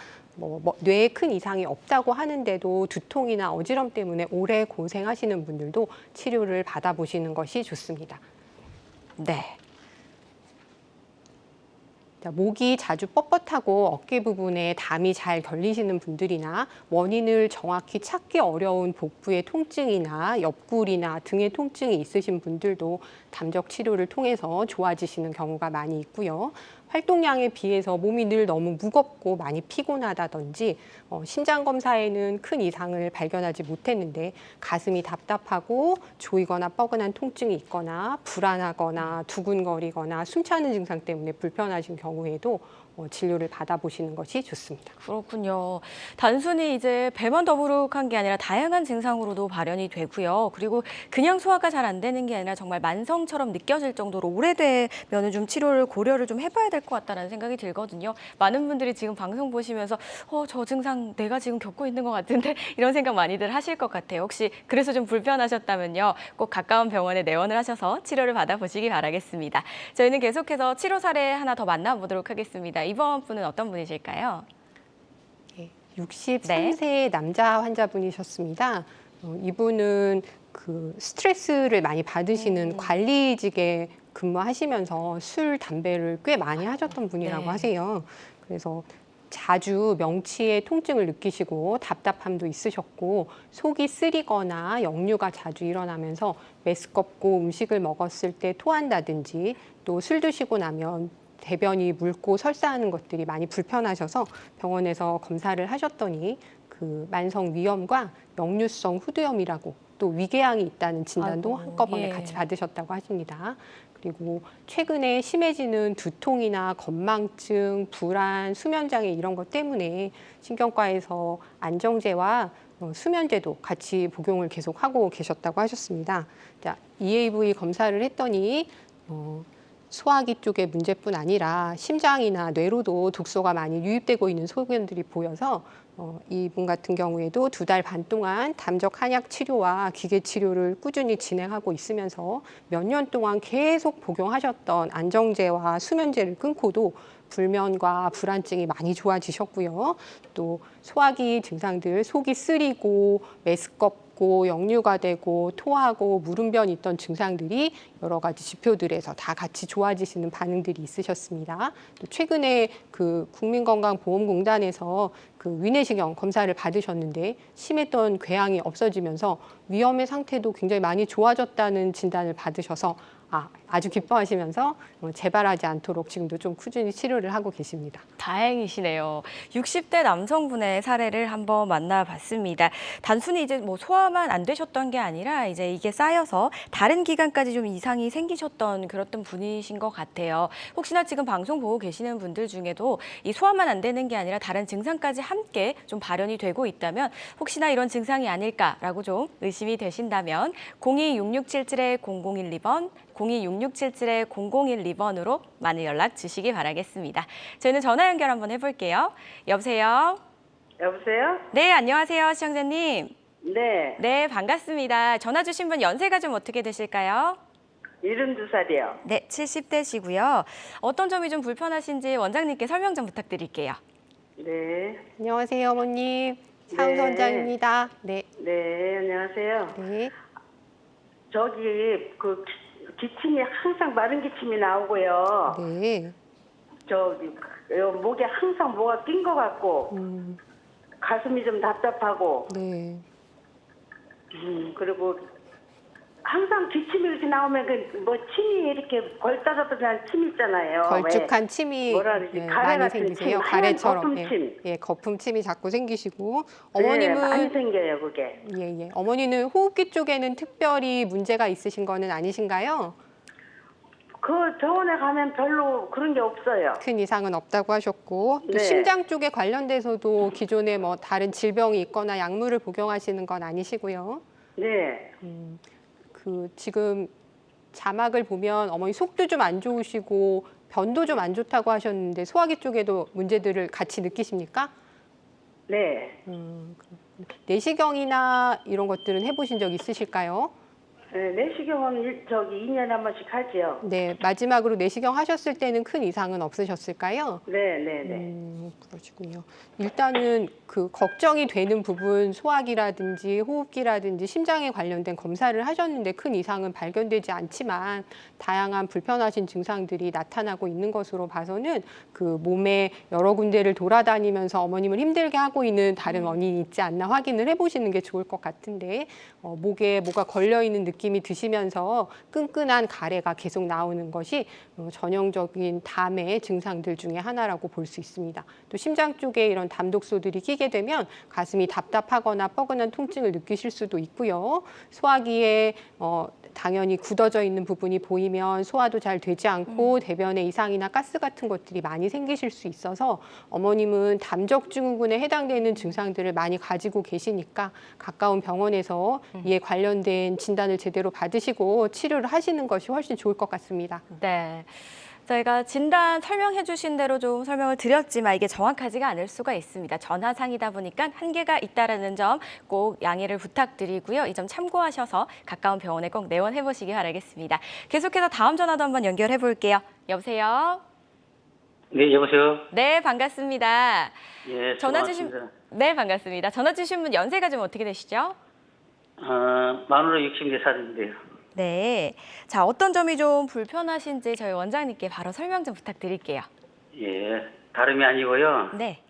뇌에 큰 이상이 없다고 하는데도 두통이나 어지럼 때문에 오래 고생하시는 분들도 치료를 받아보시는 것이 좋습니다. 네. 목이 자주 뻣뻣하고 어깨 부분에 담이 잘 결리시는 분들이나 원인을 정확히 찾기 어려운 복부의 통증이나 옆구리나 등의 통증이 있으신 분들도 담적 치료를 통해서 좋아지시는 경우가 많이 있고요. 활동량에 비해서 몸이 늘 너무 무겁고 많이 피곤하다든지 신장 검사에는 큰 이상을 발견하지 못했는데 가슴이 답답하고 조이거나 뻐근한 통증이 있거나 불안하거나 두근거리거나 숨차는 증상 때문에 불편하신 경우에도 진료를 받아보시는 것이 좋습니다. 그렇군요. 단순히 이제 배만 더부룩한 게 아니라 다양한 증상으로도 발현이 되고요. 그리고 그냥 소화가 잘 안 되는 게 아니라 정말 만성처럼 느껴질 정도로 오래되면 좀 치료를 고려를 좀 해봐야 될 것 같다는 생각이 들거든요. 많은 분들이 지금 방송 보시면서 저 증상 내가 지금 겪고 있는 것 같은데 이런 생각 많이들 하실 것 같아요. 혹시 그래서 좀 불편하셨다면요. 꼭 가까운 병원에 내원을 하셔서 치료를 받아보시기 바라겠습니다. 저희는 계속해서 치료 사례 하나 더 만나보도록 하겠습니다. 이번 분은 어떤 분이실까요? 63세 남자 환자분이셨습니다. 이분은 스트레스를 많이 받으시는 관리직에 근무하시면서 술, 담배를 꽤 많이 하셨던 분이라고 네. 하세요. 그래서 자주 명치에 통증을 느끼시고 답답함도 있으셨고 속이 쓰리거나 역류가 자주 일어나면서 메스껍고 음식을 먹었을 때 토한다든지 또 술 드시고 나면 대변이 묽고 설사하는 것들이 많이 불편하셔서 병원에서 검사를 하셨더니 만성 위염과 역류성 후두염이라고 또 위궤양이 있다는 진단도 한꺼번에 같이 받으셨다고 하십니다. 그리고 최근에 심해지는 두통이나 건망증, 불안, 수면장애 이런 것 때문에 신경과에서 안정제와 수면제도 같이 복용을 계속 하고 계셨다고 하셨습니다. 자, EAV 검사를 했더니 소화기 쪽의 문제뿐 아니라 심장이나 뇌로도 독소가 많이 유입되고 있는 소견들이 보여서 이분 같은 경우에도 2달 반 동안 담적 한약 치료와 기계 치료를 꾸준히 진행하고 있으면서 몇 년 동안 계속 복용하셨던 안정제와 수면제를 끊고도 불면과 불안증이 많이 좋아지셨고요. 또 소화기 증상들, 속이 쓰리고 메스껍고 역류가 되고 토하고 물음변이 있던 증상들이 여러 가지 지표들에서 다 같이 좋아지시는 반응들이 있으셨습니다. 또 최근에 국민건강보험공단에서 위내시경 검사를 받으셨는데 심했던 궤양이 없어지면서 위염의 상태도 굉장히 많이 좋아졌다는 진단을 받으셔서 아주 기뻐하시면서 재발하지 않도록 지금도 좀 꾸준히 치료를 하고 계십니다. 다행이시네요. 60대 남성분의 사례를 한번 만나봤습니다. 단순히 이제 소화만 안 되셨던 게 아니라 이제 이게 쌓여서 다른 기관까지 좀 이상이 생기셨던 그런 분이신 것 같아요. 혹시나 지금 방송 보고 계시는 분들 중에도 이 소화만 안 되는 게 아니라 다른 증상까지 함께 좀 발현이 되고 있다면 혹시나 이런 증상이 아닐까라고 좀 의심이 되신다면 02-6677-0012번 02-6677-0012번으로 많은 연락 주시기 바라겠습니다. 저희는 전화 연결 한번 해볼게요. 여보세요? 여보세요? 네, 안녕하세요, 시청자님. 네, 네, 반갑습니다. 전화 주신 분 연세가 좀 어떻게 되실까요? 72살이요. 네, 70대시고요. 어떤 점이 좀 불편하신지 원장님께 설명 좀 부탁드릴게요. 네, 안녕하세요, 어머님. 차은수 네. 원장입니다. 네. 네, 안녕하세요. 네. 저기 그 기침이 항상 마른 기침이 나오고요. 네. 저기 목에 항상 뭐가 낀 것 같고 가슴이 좀 답답하고 네. 그리고 항상 기침이 이렇게 나오면 그 뭐 침이 이렇게 걸따졌던 침 있잖아요. 걸쭉한 침이 뭐라 그러지? 네, 가래 많이 같은 생기세요. 침, 하얀 가래처럼. 거품침. 예, 거품침이 자꾸 생기시고 네, 많이 어머님은 생겨요 그게. 예. 어머니는 호흡기 쪽에는 특별히 문제가 있으신 거는 아니신가요? 그 병원에 가면 별로 그런 게 없어요. 큰 이상은 없다고 하셨고 또 네. 심장 쪽에 관련돼서도 기존에 뭐 다른 질병이 있거나 약물을 복용하시는 건 아니시고요. 네. 그 지금 자막을 보면 어머니 속도 좀 안 좋으시고 변도 좀 안 좋다고 하셨는데 소화기 쪽에도 문제들을 같이 느끼십니까? 네. 내시경이나 이런 것들은 해보신 적 있으실까요? 네, 내시경은 저기 2년에 한 번씩 하지요. 네, 마지막으로 내시경 하셨을 때는 큰 이상은 없으셨을까요? 네. 그러시군요. 일단은 그 걱정이 되는 부분 소화기라든지 호흡기라든지 심장에 관련된 검사를 하셨는데 큰 이상은 발견되지 않지만 다양한 불편하신 증상들이 나타나고 있는 것으로 봐서는 그 몸에 여러 군데를 돌아다니면서 어머님을 힘들게 하고 있는 다른 원인이 있지 않나 확인을 해보시는 게 좋을 것 같은데 목에 뭐가 걸려있는 느낌이 드시면서 끈끈한 가래가 계속 나오는 것이 전형적인 담의 증상들 중에 하나라고 볼 수 있습니다. 또 심장 쪽에 이런 담독소들이 끼게 되면 가슴이 답답하거나 뻐근한 통증을 느끼실 수도 있고요. 소화기에 당연히 굳어져 있는 부분이 보이면 소화도 잘 되지 않고 대변에 이상이나 가스 같은 것들이 많이 생기실 수 있어서 어머님은 담적증후군에 해당되는 증상들을 많이 가지고 계시니까 가까운 병원에서 이에 관련된 진단을 제대로 받으시고 치료를 하시는 것이 훨씬 좋을 것 같습니다. 네. 저희가 진단 설명해 주신 대로 좀 설명을 드렸지만 이게 정확하지가 않을 수가 있습니다. 전화상이다 보니까 한계가 있다는 점 꼭 양해를 부탁드리고요. 이 점 참고하셔서 가까운 병원에 꼭 내원해 보시기 바라겠습니다. 계속해서 다음 전화도 한번 연결해 볼게요. 여보세요? 네, 여보세요? 네, 반갑습니다. 예, 전화 수고하셨습니다. 네, 반갑습니다. 전화 주신 분 연세가 좀 어떻게 되시죠? 만으로 64살인데요. 네. 자, 어떤 점이 좀 불편하신지 저희 원장님께 바로 설명 좀 부탁드릴게요. 예, 다름이 아니고요. 네.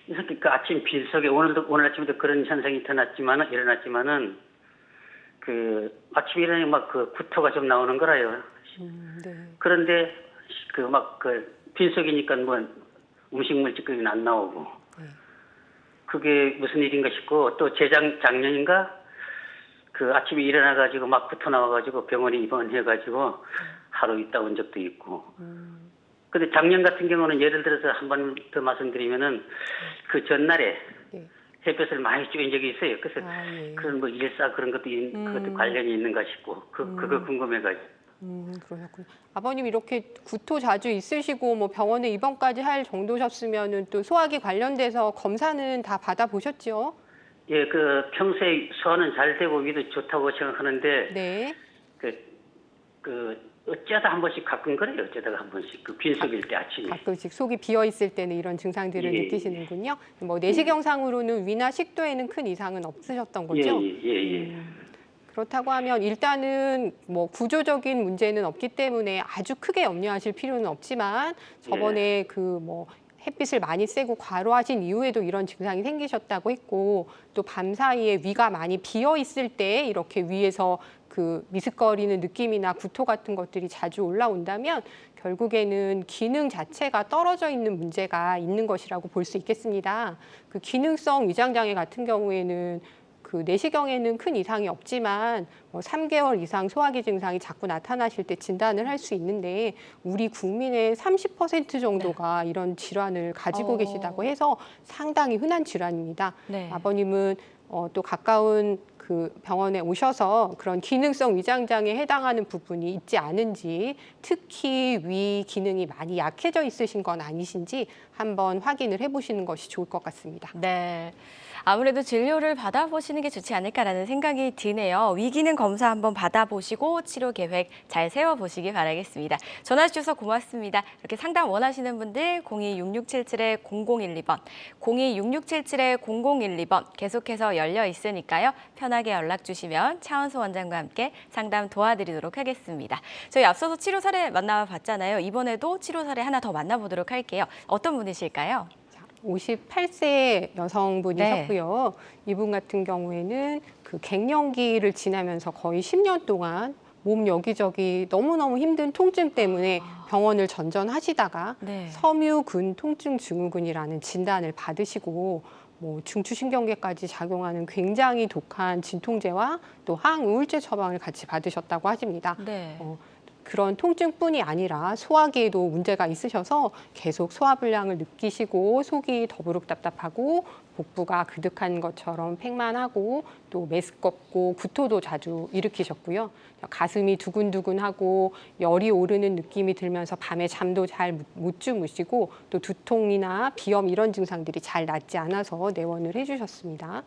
이렇게 그 아침 빈속에 오늘 아침에도 그런 현상이 일어났지만은 그 아침에 일어나면 막 그 구토가 좀 나오는 거라요. 네. 그런데 그 빈속이니까 뭐 음식물 찌꺼기는 안 나오고 그게 무슨 일인가 싶고 또 작년인가 그 아침에 일어나가지고 막 구토 나와가지고 병원에 입원해가지고 하루 있다 온 적도 있고. 근데 작년 같은 경우는 예를 들어서 한 번 더 말씀드리면은 그 전날에 햇볕을 많이 쬐인 적이 있어요. 그래서 그런 뭐 일사 그런 것도 그것도 관련이 있는가 싶고 그거 궁금해가지고. 그러셨군요. 아버님 이렇게 구토 자주 있으시고 뭐 병원에 입원까지 할 정도셨으면은 또 소화기 관련돼서 검사는 다 받아보셨죠? 예, 그 평소에 소화는 잘 되고 위도 좋다고 생각하는데 네. 어쩌다 한 번씩 가끔 그래요. 어쩌다가 한 번씩 그 빈속일 때 아침에. 가끔씩 속이 비어 있을 때는 이런 증상들을 예, 느끼시는군요. 뭐 내시경상으로는 위나 식도에는 큰 이상은 없으셨던 거죠? 예. 그렇다고 하면 일단은 뭐 구조적인 문제는 없기 때문에 아주 크게 염려하실 필요는 없지만 저번에 그 뭐 햇빛을 많이 쐬고 과로하신 이후에도 이런 증상이 생기셨다고 했고 또 밤 사이에 위가 많이 비어 있을 때 이렇게 위에서 그 미습거리는 느낌이나 구토 같은 것들이 자주 올라온다면 결국에는 기능 자체가 떨어져 있는 문제가 있는 것이라고 볼 수 있겠습니다. 그 기능성 위장장애 같은 경우에는 그 내시경에는 큰 이상이 없지만 3개월 이상 소화기 증상이 자꾸 나타나실 때 진단을 할 수 있는데 우리 국민의 30% 정도가 이런 질환을 가지고 계시다고 해서 상당히 흔한 질환입니다. 네. 아버님은 또 가까운 그 병원에 오셔서 그런 기능성 위장장애에 해당하는 부분이 있지 않은지 특히 위 기능이 많이 약해져 있으신 건 아니신지 한번 확인을 해보시는 것이 좋을 것 같습니다. 네. 아무래도 진료를 받아보시는 게 좋지 않을까라는 생각이 드네요. 위기는 검사 한번 받아보시고 치료 계획 잘 세워보시기 바라겠습니다. 전화 주셔서 고맙습니다. 이렇게 상담 원하시는 분들 026677-0012번, 026677-0012번 계속해서 열려 있으니까요. 편하게 연락 주시면 차은수 원장과 함께 상담 도와드리도록 하겠습니다. 저희 앞서서 치료 사례 만나봤잖아요. 이번에도 치료 사례 하나 더 만나보도록 할게요. 어떤 분이실까요? 58세 여성분이셨고요. 이분 같은 경우에는 그 갱년기를 지나면서 거의 10년 동안 몸 여기저기 너무너무 힘든 통증 때문에 병원을 전전하시다가 네. 섬유근 통증 증후군이라는 진단을 받으시고 뭐 중추신경계까지 작용하는 굉장히 독한 진통제와 또 항우울제 처방을 같이 받으셨다고 하십니다. 네. 그런 통증뿐이 아니라 소화기에도 문제가 있으셔서 계속 소화불량을 느끼시고 속이 더부룩 답답하고 복부가 그득한 것처럼 팽만하고 또 메스껍고 구토도 자주 일으키셨고요. 가슴이 두근두근하고 열이 오르는 느낌이 들면서 밤에 잠도 잘 못 주무시고 또 두통이나 비염 이런 증상들이 잘 낫지 않아서 내원을 해주셨습니다.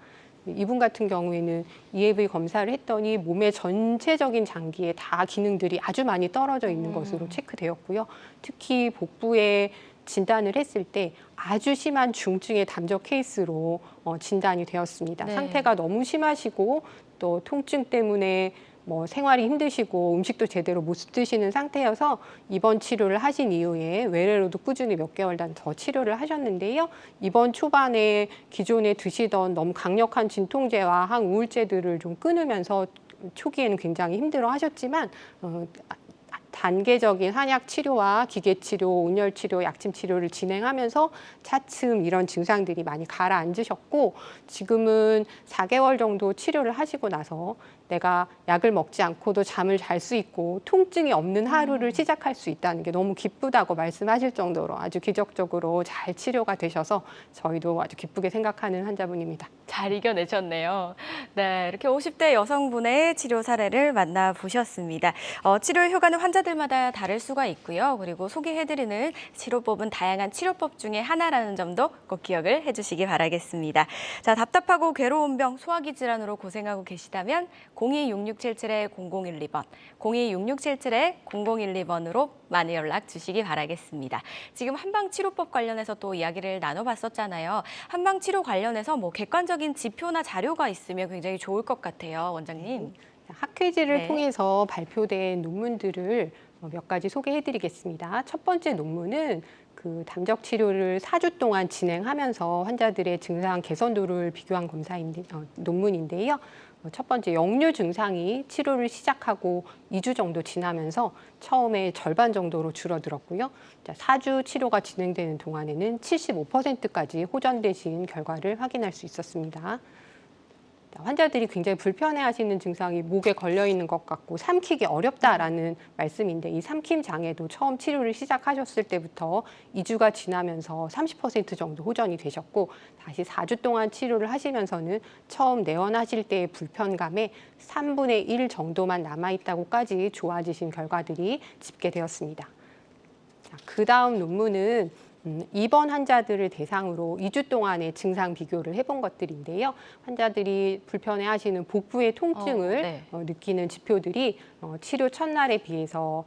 이분 같은 경우에는 EAV 검사를 했더니 몸의 전체적인 장기에 다 기능들이 아주 많이 떨어져 있는 것으로 체크되었고요. 특히 복부에 진단을 했을 때 아주 심한 중증의 담적 케이스로 진단이 되었습니다. 네. 상태가 너무 심하시고 또 통증 때문에 뭐 생활이 힘드시고 음식도 제대로 못 드시는 상태여서 입원 치료를 하신 이후에 외래로도 꾸준히 몇 개월간 더 치료를 하셨는데요. 이번 초반에 기존에 드시던 너무 강력한 진통제와 항우울제들을 좀 끊으면서 초기에는 굉장히 힘들어 하셨지만 단계적인 한약 치료와 기계 치료, 온열 치료, 약침 치료를 진행하면서 차츰 이런 증상들이 많이 가라앉으셨고 지금은 4개월 정도 치료를 하시고 나서 내가 약을 먹지 않고도 잠을 잘 수 있고 통증이 없는 하루를 시작할 수 있다는 게 너무 기쁘다고 말씀하실 정도로 아주 기적적으로 잘 치료가 되셔서 저희도 아주 기쁘게 생각하는 환자분입니다. 잘 이겨내셨네요. 네, 이렇게 50대 여성분의 치료 사례를 만나보셨습니다. 치료 효과는 환자들마다 다를 수가 있고요. 그리고 소개해드리는 치료법은 다양한 치료법 중에 하나라는 점도 꼭 기억을 해주시기 바라겠습니다. 자, 답답하고 괴로운 병, 소화기 질환으로 고생하고 계시다면 026677-0012번, 026677-0012번으로 많이 연락 주시기 바라겠습니다. 지금 한방치료법 관련해서 또 이야기를 나눠봤었잖아요. 한방치료 관련해서 뭐 객관적인 지표나 자료가 있으면 굉장히 좋을 것 같아요, 원장님. 학회지를 네. 통해서 발표된 논문들을 몇 가지 소개해드리겠습니다. 첫 번째 논문은 그 담적 치료를 4주 동안 진행하면서 환자들의 증상 개선도를 비교한 논문인데요. 첫 번째 역류 증상이 치료를 시작하고 2주 정도 지나면서 처음에 절반 정도로 줄어들었고요. 4주 치료가 진행되는 동안에는 75%까지 호전되신 결과를 확인할 수 있었습니다. 환자들이 굉장히 불편해하시는 증상이 목에 걸려 있는 것 같고 삼키기 어렵다라는 말씀인데 이 삼킴 장애도 처음 치료를 시작하셨을 때부터 2주가 지나면서 30% 정도 호전이 되셨고 다시 4주 동안 치료를 하시면서는 처음 내원하실 때의 불편감의 3분의 1 정도만 남아있다고까지 좋아지신 결과들이 집계되었습니다. 그 다음 논문은 입원 환자들을 대상으로 2주 동안의 증상 비교를 해본 것들인데요. 환자들이 불편해하시는 복부의 통증을 네. 느끼는 지표들이 치료 첫날에 비해서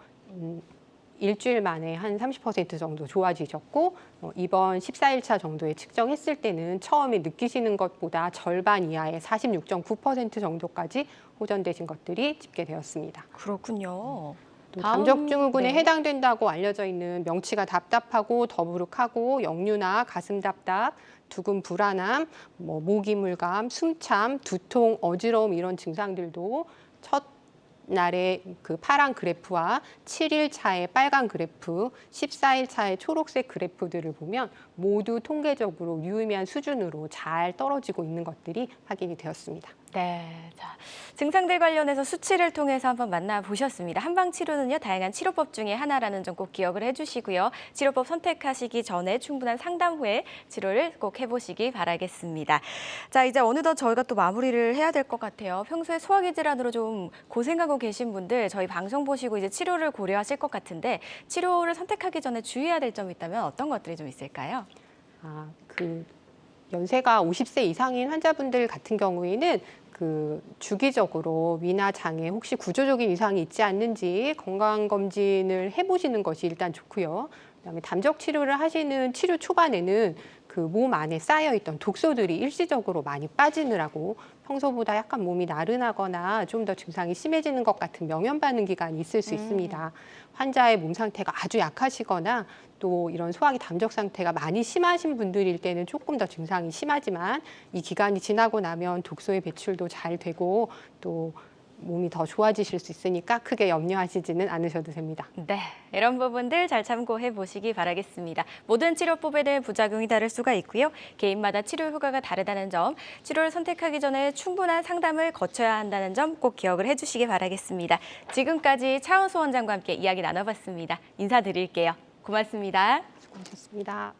일주일 만에 한 30% 정도 좋아지셨고 입원 14일차 정도에 측정했을 때는 처음에 느끼시는 것보다 절반 이하의 46.9% 정도까지 호전되신 것들이 집계되었습니다. 그렇군요. 또 담적 증후군에 네. 해당된다고 알려져 있는 명치가 답답하고 더부룩하고 역류나 가슴 답답, 두근 불안함, 목이물감, 숨참, 두통, 어지러움 이런 증상들도 첫 날의 그 파란 그래프와 7일 차의 빨간 그래프, 14일 차의 초록색 그래프들을 보면 모두 통계적으로 유의미한 수준으로 잘 떨어지고 있는 것들이 확인이 되었습니다. 네, 자, 증상들 관련해서 수치를 통해서 한번 만나보셨습니다. 한방치료는요, 다양한 치료법 중에 하나라는 점 꼭 기억을 해주시고요. 치료법 선택하시기 전에 충분한 상담 후에 치료를 꼭 해보시기 바라겠습니다. 자, 이제 어느덧 저희가 또 마무리를 해야 될 것 같아요. 평소에 소화기 질환으로 좀 고생하고 계신 분들 저희 방송 보시고 이제 치료를 고려하실 것 같은데 치료를 선택하기 전에 주의해야 될 점이 있다면 어떤 것들이 좀 있을까요? 연세가 50세 이상인 환자분들 같은 경우에는 그 주기적으로 위나 장에 혹시 구조적인 이상이 있지 않는지 건강 검진을 해보시는 것이 일단 좋고요. 그다음에 담적 치료를 하시는 치료 초반에는 그 몸 안에 쌓여있던 독소들이 일시적으로 많이 빠지느라고 평소보다 약간 몸이 나른하거나 좀 더 증상이 심해지는 것 같은 명현 반응 기간이 있을 수 있습니다. 환자의 몸 상태가 아주 약하시거나 또 이런 소화기 담적 상태가 많이 심하신 분들일 때는 조금 더 증상이 심하지만 이 기간이 지나고 나면 독소의 배출도 잘 되고 또 몸이 더 좋아지실 수 있으니까 크게 염려하시지는 않으셔도 됩니다. 네, 이런 부분들 잘 참고해 보시기 바라겠습니다. 모든 치료법에는 부작용이 다를 수가 있고요. 개인마다 치료 효과가 다르다는 점, 치료를 선택하기 전에 충분한 상담을 거쳐야 한다는 점 꼭 기억을 해주시기 바라겠습니다. 지금까지 차은수 원장과 함께 이야기 나눠봤습니다. 인사드릴게요. 고맙습니다. 수고하셨습니다.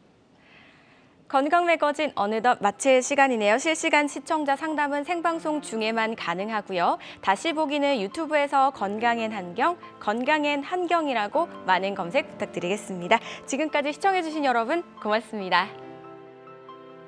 건강 매거진 어느덧 마칠 시간이네요. 실시간 시청자 상담은 생방송 중에만 가능하고요. 다시 보기는 유튜브에서 건강엔 한경, 건강엔 한경이라고 많은 검색 부탁드리겠습니다. 지금까지 시청해주신 여러분 고맙습니다.